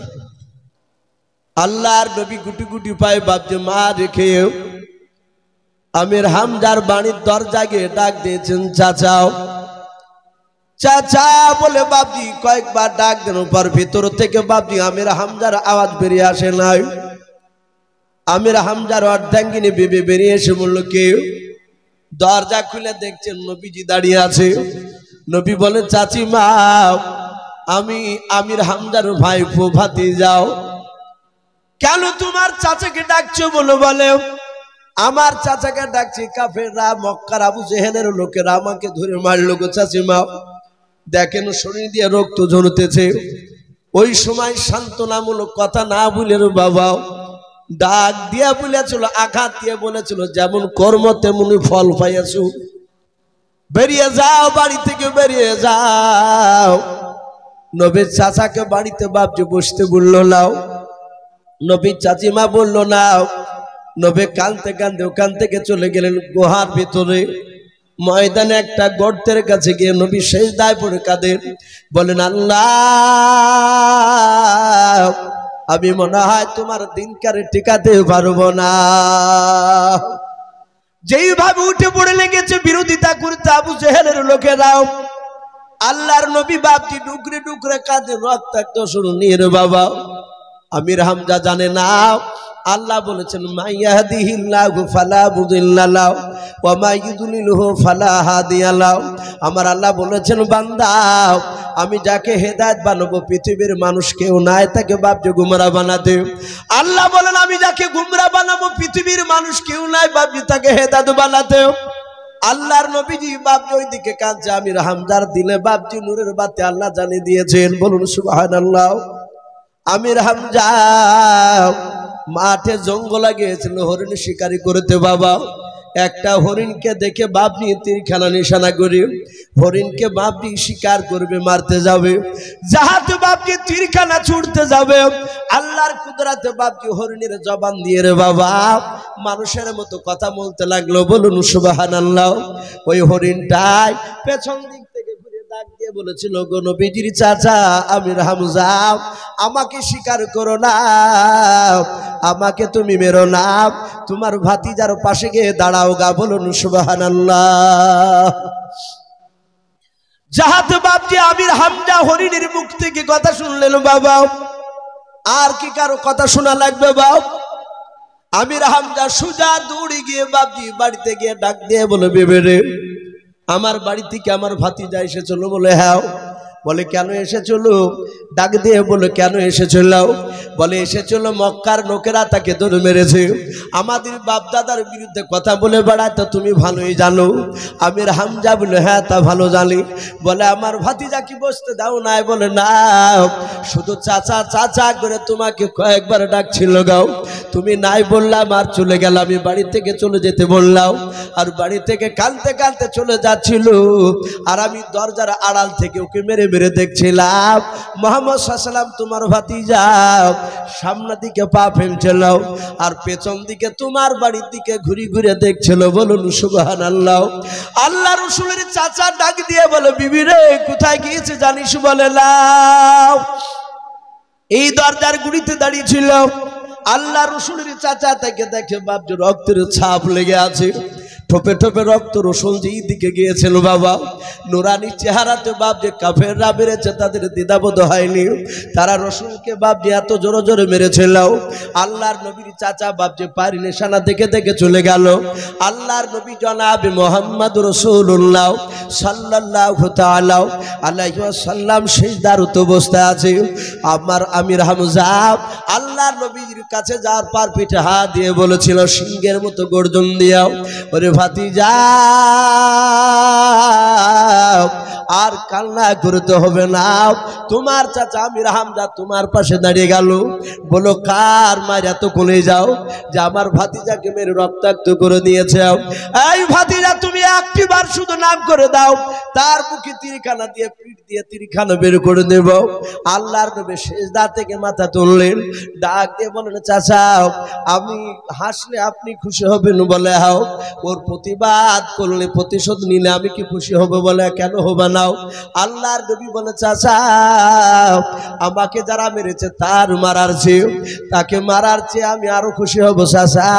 আল্লাহর নবী গুটি গুটি পায়ে বাপজি মা রেখে আমির হামজার বাড়ির দরজা গিয়ে ডাক দিয়েছেন, চাচাও চাচা বলে বাপজি কয়েকবার ডাক দেন। পর ভিতর থেকে বাপজি আমির হামজার আওয়াজ বেরিয়ে আসে নাই। আমির হামজার অর্ধাঙ্গিনী বেবে বেরিয়ে এসে বলল, কেউ? দরজা খুলে দেখছেন নবীজি দাঁড়িয়ে আছে। নবী বলে, চাচি মা আমি আমির হামজার ভাই ভাতি যাও। কেন তোমার চাচাকে ডাকছো? বলে আমার চাচাকে ডাকছি, কাফেররা মক্কার আবু জেহেলের লোকেরা আমাকে ধরে মারলো গো চাচিমা, দেখেন শরীর দিয়ে রক্ত ঝরতেছে। ওই সময় সান্ত্বনামূলক কথা না বলে বাবা ডাক দিয়া বলেছিল, আঘাত দিয়ে বলেছিল, যেমন কর্ম তেমনি ফল পাইয়াছো, বেরিয়ে যাও, বাড়ি থেকে বেরিয়ে যাও। নবীর চাচাকে বাড়িতে বাপজি বসতে বললো নাও। নবীর চাচিমা বললো নাও। নবী কাঁদতে কাঁদতে ওখান থেকে চলে গেলেন গুহার ভিতরে। ময়দানে একটা গর্তের কাছে গিয়ে নবী সেজদায় পড়ে কাঁদেন, বলেন, আল্লাহ আমি মনে হয় তোমার দিনকারে টিকাতে পারবো না। যেইভাবে উঠে পড়ে লেগেছে বিরোধিতা করতে আবু জেহেলের লোকেরাও, আল্লাহর নবী বাপজি ডুকরে ডুকরে কাঁদে, রক্তাক্ত শুরু নিয়ে বাবা। আমির হামজা জানে না আল্লাহ বলেছেন মাইয়াহদিহিল্লাহু ফালা মুদিল্লা লাহু ওয়া মাইয়ুদ্লিলহু ফালা হাদিয়া লাহু। আমার আল্লাহ বলেছেন বান্দা আমি যাকে হেদায়েত বানাবো পৃথিবীর মানুষ কেউ নাই তাকে বাপজি গুমরা বানাতে। আল্লাহ বলেন আমি যাকে গুমরা বানাবো পৃথিবীর মানুষ কেউ নাই বাপজি তাকে হেদায়েত বানাতে। আল্লাহর নবীজি বাপজি ওইদিকে কাঁদছে, আমির হামজার দিলে বাপজি নূরের বাতি আল্লাহ জানিয়ে দিয়েছেন, বলুন সুবহানাল্লাহ। আমির হামজা মাঠে জঙ্গলে গিয়েছিল হরিণ শিকারি করতে বাবা। একটা হরিণকে দেখে বাপজি তীরখানা নিশানা করে হরিণকে বাপজি শিকার করবে, মারতে যাবে। যাহাতে বাপজি তীরখানা ছুটতে যাবে, আল্লাহর কুদরতে বাপজি হরিণের জবান দিয়ে রে বাবা মানুষের মতো কথা বলতে লাগলো, বলুন সুবহানাল্লাহ। ওই হরিণটাই পেছন দিক থেকে ঘুরে ডাক দিয়ে বলেছিল, গো নবীজির চাচা আমির হামজা আমাকে স্বীকার করো না, আমাকে তুমি মেরো না, তোমার ভাতিজার পাশে গিয়ে দাঁড়াও গা, বলুন সুবহানাল্লাহ। যাহাতে বাপজি আমির হামজা হরিণের মুখ থেকে কথা শুনলেন বাবা, আর কি কারো কথা শোনা লাগবে বাপ? আমির হামজা সুজা দৌড়ে গিয়ে বাপজি বাড়িতে গিয়ে ডাক দিয়ে বলে, বেবে রে আমার বাড়ি থেকে আমার ভাতিজা এসেছিল। বলে হ্যাঁ। বলে কেন এসেছিল? ডাক দিয়ে বলে কেন এসেছিল? বলে এসেছিল মক্কার লোকেরা তাকে ধরে মেরেছে, আমাদের বাপ দাদার বিরুদ্ধে কথা বলে বেড়ায়, তো তুমি ভালোই জানো। আমির হামজা বলে হ্যাঁ তা ভালো জানি। বলে আমার ভাতিজা কি বসতে দাও নাই? বলে না, শুধু চাচা চাচা করে তোমাকে কয়েকবার ডাকছিল গাও, তুমি নাই বললাম আর চলে গেলাম। আমি বাড়ি থেকে চলে যেতে বললাম, আর বাড়ি থেকে কাঁদতে কাঁদতে চলে যাচ্ছিল, আর আমি দরজার আড়াল থেকে ওকে মেরে মেরে দেখছিলাম মুহাম্মদ সাল্লাল্লাহু আলাইহি ওয়াসাল্লাম তোমার ভাতিজা সামনের দিকে পা ফেলছিল আর পেছন দিকে তোমার বাড়ির দিকে ঘুরে ঘুরে দেখছিল, বলুন সুবহানাল্লাহ। আল্লাহ রাসূলের চাচা ডাক দিয়ে বলে, বিবি রে কোথায় গিয়েছে জানিস? বলে না। এই দরজার গুড়িতে দাঁড়িয়ে ছিল। আল্লাহ রাসূলের চাচা তাকে দেখে বাপজি রক্তের ছাপ লেগে আছে, ঠোপে ঠোপে রক্ত রসুল যেই দিকে গিয়েছিল বাবা। নুরানি চেহারাতে বাপ যে কাফেররা মেরেছে তাদের দ্বিধাবোধ হয়নি, তারা রসুলকে বাপ যে এত জোরে জোরে মেরেছিল। আল্লাহর নবীর চাচা বাপ যে পারি নিশানা দেখে দেখে চলে গেল। আল্লাহর নবী জনাবে মুহাম্মদ রাসূলুল্লাহ সাল্লাল্লাহু তাআলা আলাইহি ওয়াসাল্লাম সিজদারত অবস্থায় আছে। আমার আমির হামজা আল্লাহর নবীর কাছে যাওয়ার পার পিঠে হাত দিয়ে বলেছিল, সিংহের মতো গর্জন দিয়াও, ওরে ভাতিজা আর কান্না করতে হবে না, তোমার চাচা আমির হামজা তোমার পাশে দাঁড়িয়ে গেল। বলো কার মায়ের এত কোলে যাও যে আমার ভাতিজাকে মেরে রক্তাক্ত করে দিয়েছে? এই ভাতিজা তুমি একটি বার শুধু নাম করে দাও, তার মুখে তীরখানা দিয়ে পিঠ দিয়ে তীরখানা বের করে দেব। আল্লাহর নবী সিজদা থেকে মাথা তুললেন, ডাক দিয়ে বলেন, চাচা আমি হাসলে আপনি খুশি হবেন? বলে হাও। ওর প্রতিবাদ করলে প্রতিশোধ নিলে আমি কি খুশি হব? বলে কেন হবে না? আল্লাহর নবী বলে, চাচা আমাকে যারা মেরেছে তার মারার চেয়ে, তাকে মারার চেয়ে আমি আরো খুশি হব চাচা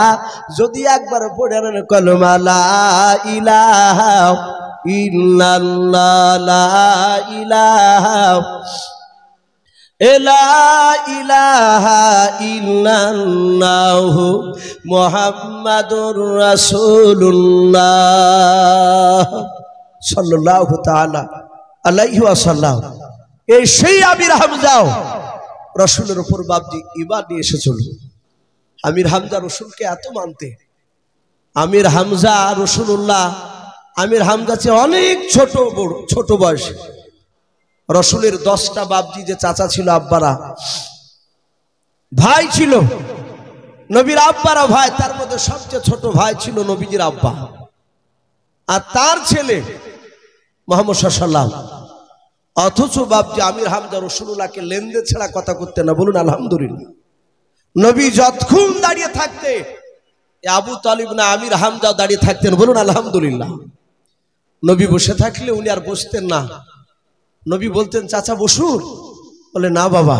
যদি একবার পড়ে নেন কলমা লা ইলাহা ইল্লাল্লাহ লা ইলাহা ইলাহা ইল্লাল্লাহু মুহাম্মাদুর রাসূলুল্লাহ সাল্লাল্লাহু তাআলা আলাইহি ওয়াসাল্লাম। এই সেই আমির হামজা রাসূলের উপর বাপজি ঈমান নিয়ে এসেছিল। আমির হামজা রাসূলকে এত মানতে, আমির হামজা রাসূলুল্লাহ আমির হামজা চেয়ে অনেক ছোট বয়স। রসুলের 10টা বাপজি যে চাচা ছিল, আব্বারা ভাই ছিল, নবীর আব্বারা ভাই, তার মধ্যে সবচেয়ে ছোট ভাই ছিল নবীজির আব্বা, আর তার ছেলে মুহাম্মদ সাল্লাল্লাহু আলাইহি ওয়াসাল্লাম। অথচ বাপজি আমির হামজা রাসূলুল্লাহকে লেনদেন ছাড়া কথা করতে না, বলুন আলহামদুলিল্লাহ। নবী যতক্ষণ দাঁড়িয়ে থাকতে আবু তালিব না আমির হামজা দাঁড়িয়ে থাকতেন, বলুন আলহামদুলিল্লাহ। নবী বসে থাকলে উনি আর বসতেন না। নবী বলতেন, চাচা বসুন। বলে না বাবা,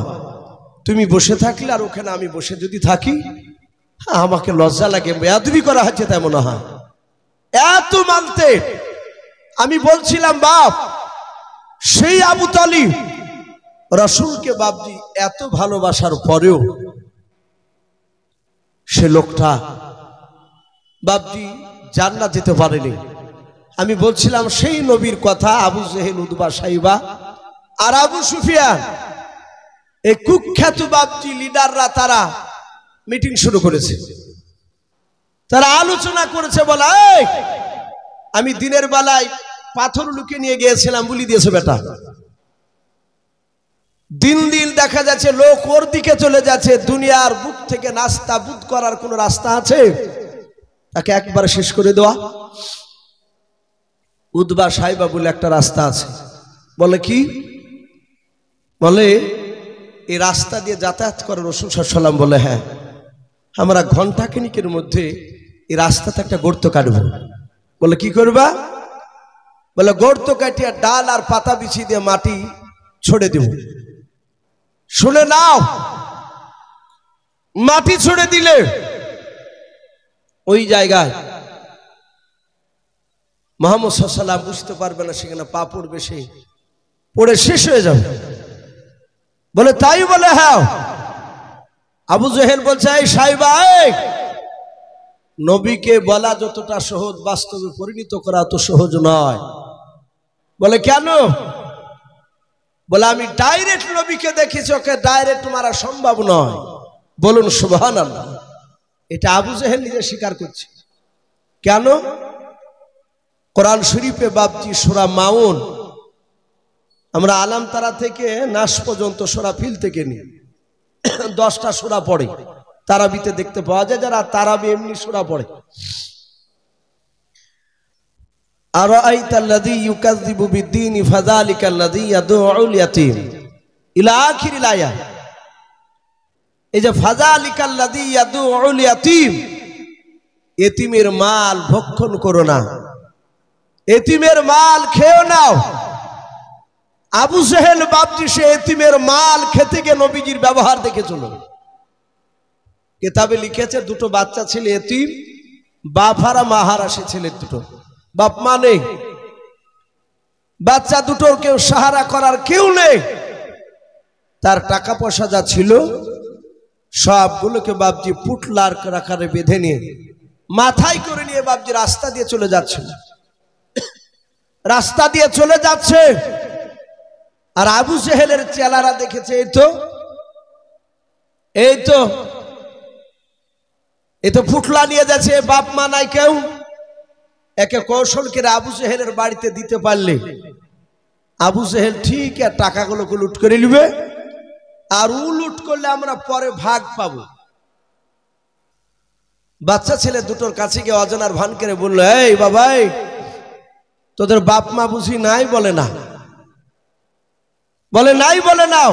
তুমি বসে থাকলে আর ওখানে আমি বসে যদি থাকি, আমাকে লজ্জা লাগে, বেয়াদবি করা হচ্ছে তাই মনে হয়। এত মানতে আমি বলছিলাম বাপ, সেই আবু তালিব রাসূলকে বাপজি এত ভালোবাসার পরেও সে লোকটা বাপজি জান্নাত যেতে পারেনি। আমি বলছিলাম সেই নবীর কথা, আবু জেহেল, উতবা, সাইবা আর আবু সুফিয়ান, এই কুখ্যাত বাপজি লিডাররা তারা মিটিং শুরু করেছে, তারা আলোচনা করেছে, বলা আমি দিনের বেলায় পাথর লুকিয়ে নিয়ে গিয়েছিলাম, বলি দিয়েছে বেটা। দিন দিন দেখা যাচ্ছে লোক ওর দিকে চলে যাচ্ছে, দুনিয়ার বুক থেকে নাস্তা বুদ করার কোন রাস্তা আছে? তাকে একবারে শেষ করে দেওয়া। উতবা সাইবা বলে একটা রাস্তা আছে। বলে কি? বলে এই রাস্তা দিয়ে যাতায়াত করে রাসূল সাল্লাল্লাহু আলাইহি ওয়াসাল্লাম। বলে হ্যাঁ, আমরা ঘন্টাখানিকের মধ্যে এই রাস্তাতে একটা গর্ত কাটবো। বলে কি করবা? বলে গর্ত কাটিয়ে ডাল আর পাতা বিছিয়ে দিয়ে মাটি ছড়ে দেব। শুনে নাও, মাটি ছড়ে দিলে ওই জায়গায় মুহাম্মদ সাল্লাল্লাহু আলাইহি ওয়াসাল্লাম বুঝতে পারবে না, সেখানে পা পড়বে, সে পড়ে শেষ হয়ে যাবে। বলে তাই? বলে হ্যাঁ। আবু জেহেল বলছে এই সাইবা, নবীকে বলা যতটা সহজ, বাস্তবে পরিণত করা তো সহজ নয়। বলে কেন? বলে আমি ডাইরেক্ট নবীকে দেখেছি, ওকে ডাইরেক্ট মারা সম্ভব নয়। বলুন সুবহানাল্লাহ। এটা আবু জেহেল নিজে স্বীকার করছে। কেন? কোরআন শরীফে বাপজি সূরা মাউন, আমরা আলাম তারা থেকে নাস পর্যন্ত সূরা ফিল থেকে নিয়ে 10টা সূরা পড়ে, তারাবিতে দেখতে পাওয়া যায়, যারা তারাবি এমনি সূরা পড়ে। আরাআইতাল্লাযী ইউকাযযিবু বিদ্দীন ফাযালিকাল্লাযী ইয়াদউল ইয়াতীম ইলা আখিরিল আয়াত। এই যে ফাযালিকাল্লাযী ইয়াদউল ইয়াতীম, এতিমের মাল ভক্ষণ করো না, এতিমের মাল খেও নাও। আবু জেহেল বাপজি সে এতিমের মাল খেতে গিয়ে নবীজির ব্যবহার দেখে চলো। কিতাবে লিখেছে দুটো বাচ্চা ছিল এতিম, বাফারা মাহারা, সে ছেলে দুটো, বাপ মা নেই, বাচ্চা দুটোর কেউ সাহারা করার কেউ নেই। তার টাকা পয়সা যা ছিল সবগুলোকে বাপজি পুটলার আকারে বেঁধে নিয়ে মাথায় করে নিয়ে বাপজি রাস্তা দিয়ে চলে যাচ্ছে, রাস্তা দিয়ে চলে যাচ্ছে। আর আবু জেহেলের চেলারা দেখেছে এই তো ফুটলা নিয়ে যাচ্ছে, বাপ মা নাই কেউ। একে কৌশল করে আবু জেহেলের বাড়িতে দিতে পারলে আবু জেহেল ঠিক টাকাগুলোকে লুট করে নিবে, আর ও লুট করলে আমরা পরে ভাগ পাবো। বাচ্চা ছেলে দুটোর কাছে গিয়ে অজানার ভান করে বললো, এই বাবাই, তোদের বাপ মা বুঝি নাই? বলে না। বলে নাই? বলে নাও।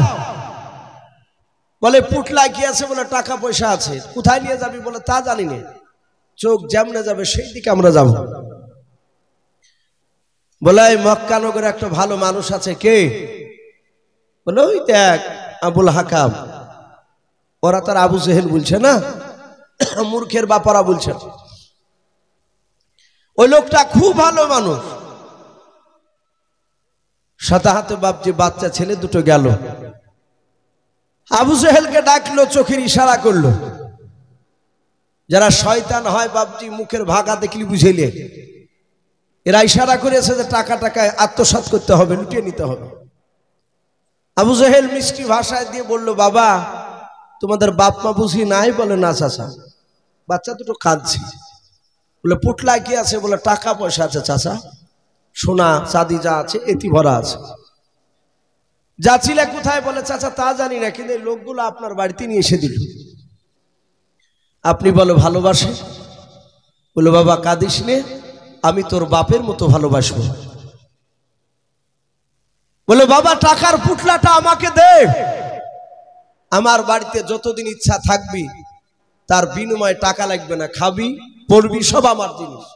বলে পুটলা কি আছে? বলে টাকা পয়সা আছে। কোথায় নিয়ে যাবি? বলে তা জানি না, চোখ যেমনে যাবে সেই দিকে আমরা যাব। বলে এই মক্কানগরে একটা ভালো মানুষ আছে। কে? বলে ওই দেখ আবুল হাকাম। ওরা তার আবু জেহেল বলছে না, মূর্খের বাপারা বলছে। ওই লোকটা খুব ভালো মানুষ। সাথে হাতে বাপজি বাচ্চা ছেলে দুটো গেল, আবু জেহেলকে ডাকলো, চোখের ইশারা করলো। যারা শয়তান হয় বাপজি মুখের ভাগা দেখলি বুঝেলে, এরা ইশারা করেছে যে টাকা আত্মসাৎ করতে হবে, লুটিয়ে নিতে হবে। আবু জেহেল মিষ্টি ভাষায় দিয়ে বলল, বাবা তোমাদের বাপ মা বুঝি নাই? বলে না চাচা। বাচ্চা দুটো কাঁদছে। বলে পুটলা কি আছে? বলে টাকা পয়সা আছে চাচা, সোনা চাঁদি যা আছে এতি ভরা আছে। যাচ্ছিলে কোথায়? বলে চাচা তা জানি না, কিন্তু লোকগুলো আপনার বাড়িতে নিয়ে এসে দিল। আপনি বলো ভালোবাসে? বলে বাবা কাঁদিস নে, আমি তোর বাপের মতো ভালোবাসবো। বলে বাবা টাকার পুটলাটা আমাকে দে, আমার বাড়িতে যতদিন ইচ্ছা থাকবি, তার বিনিময়ে টাকা লাগবে না, খাবি পড়বি সব আমার জিনিস।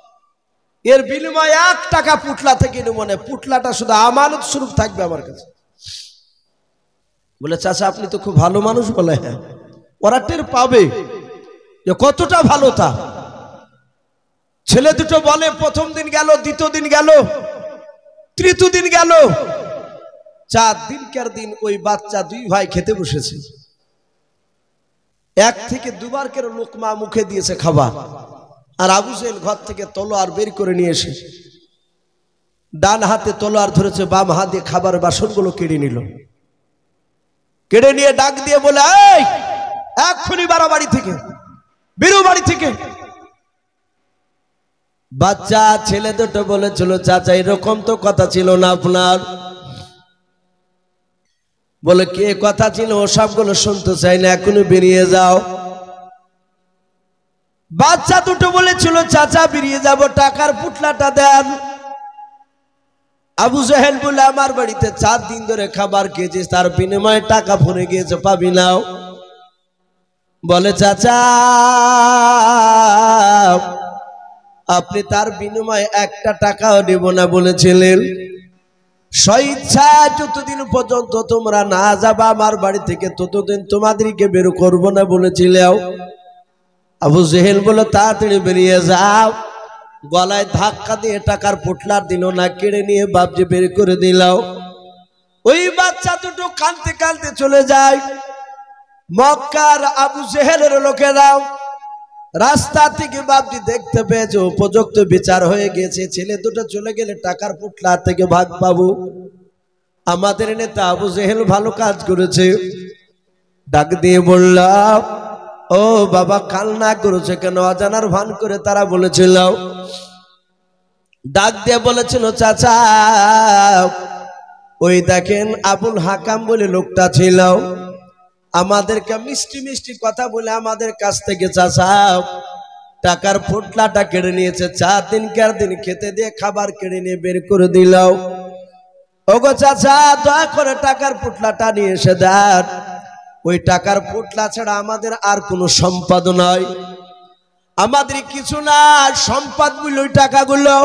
এর বিনিময়ে 1 টাকা পুটলা থেকে নেব না, পুটলাটা শুধু আমানত স্বরূপ থাকবে আমার কাছে। বলে চাচা আপনি তো খুব ভালো মানুষ। বলে হ্যাঁ। ওরা টের পাবে যে কতটা ভালো তা। ছেলে দুটো বলে প্রথম দিন গেল, দ্বিতীয় দিন গেল, তৃতীয় দিন গেল, 4 দিনকার দিন ওই বাচ্চা 2 ভাই খেতে বসেছে। 1 থেকে 2 বার করে লোকমা মুখে দিয়েছে খাবার। আর আবু জেহেল ঘর থেকে তলোয়ার বের করে নিয়ে এসে ডান হাতে তলোয়ার ধরেছে, বাম হাতে খাবার বাসনগুলো কেড়ে নিল। কেড়ে নিয়ে ডাক দিয়ে বলে, এই এক্ষুনি বাড়ি থেকে বেরো, বাড়ি থেকে। বাচ্চা ছেলে দুটো বলেছিল চাচা এরকম তো কথা ছিল না আপনার। বলে কে কথা ছিল সবগুলো শুনতে চাই না, এখনই বেরিয়ে যাও। বাচ্চা দুটো বলেছিল চাচা বেরিয়ে যাব, টাকার পুটলাটা দেন। আবু জেহেল বলে আমার বাড়িতে 4 দিন ধরে খাবার খেয়েছিস, তার বিনিময়ে টাকা ভরে গিয়েছে, পাবি নাও। বলে চাচা আপনি তার বিনিময়ে 1টা টাকাও দেব না বলেছিলেন। স্বেচ্ছা যতদিন পর্যন্ত তোমরা না যাবা আমার বাড়ি থেকে ততদিন তোমাদেরকে বের করব না বলেছিলেও। আবু জেহেল বলে তাড়াতাড়ি বেরিয়ে যাও। গলায় ধাক্কা দিয়ে টাকার পুটলার দিল না, কেড়ে নিয়ে বাপজি বের করে দিলাও। ওই বাচ্চা দুটো কাঁদতে কাঁদতে চলে যায়। মক্কার আবু জেহেলের লোকেরাও রাস্তা থেকে বাপজি দেখতে পেয়েছে উপযুক্ত বিচার হয়ে গেছে, ছেলে দুটো চলে গেলে টাকার পুটলা থেকে ভাগ পাবো। আমাদের নেতা আবু জেহেল ভালো কাজ করেছে। ডাক দিয়ে বললাম, ও বাবা কান্না করেছে কেন? অজানার ভান করে তারা বলেছিল। ডাক দিয়ে বলেছিল চাচা ওই দেখেন আবুল হাকাম বলে লোকটা ছিল, আমাদেরকে মিষ্টি মিষ্টি কথা বলে আমাদের কাছ থেকে চাচা টাকার পুটলাটা কেড়ে নিয়েছে। 4 দিনকার দিন খেতে দিয়ে খাবার কেড়ে নিয়ে বের করে দিল। ওগো চাচা দয়া করে টাকার পুটলাটা নিয়ে এসে দেন। ওই টাকার পুটলা ছাড়া আমাদের আর কোনো সম্পদ নয়, আমাদের কিছু না, সম্পদ বলে ওই টাকাগুলো।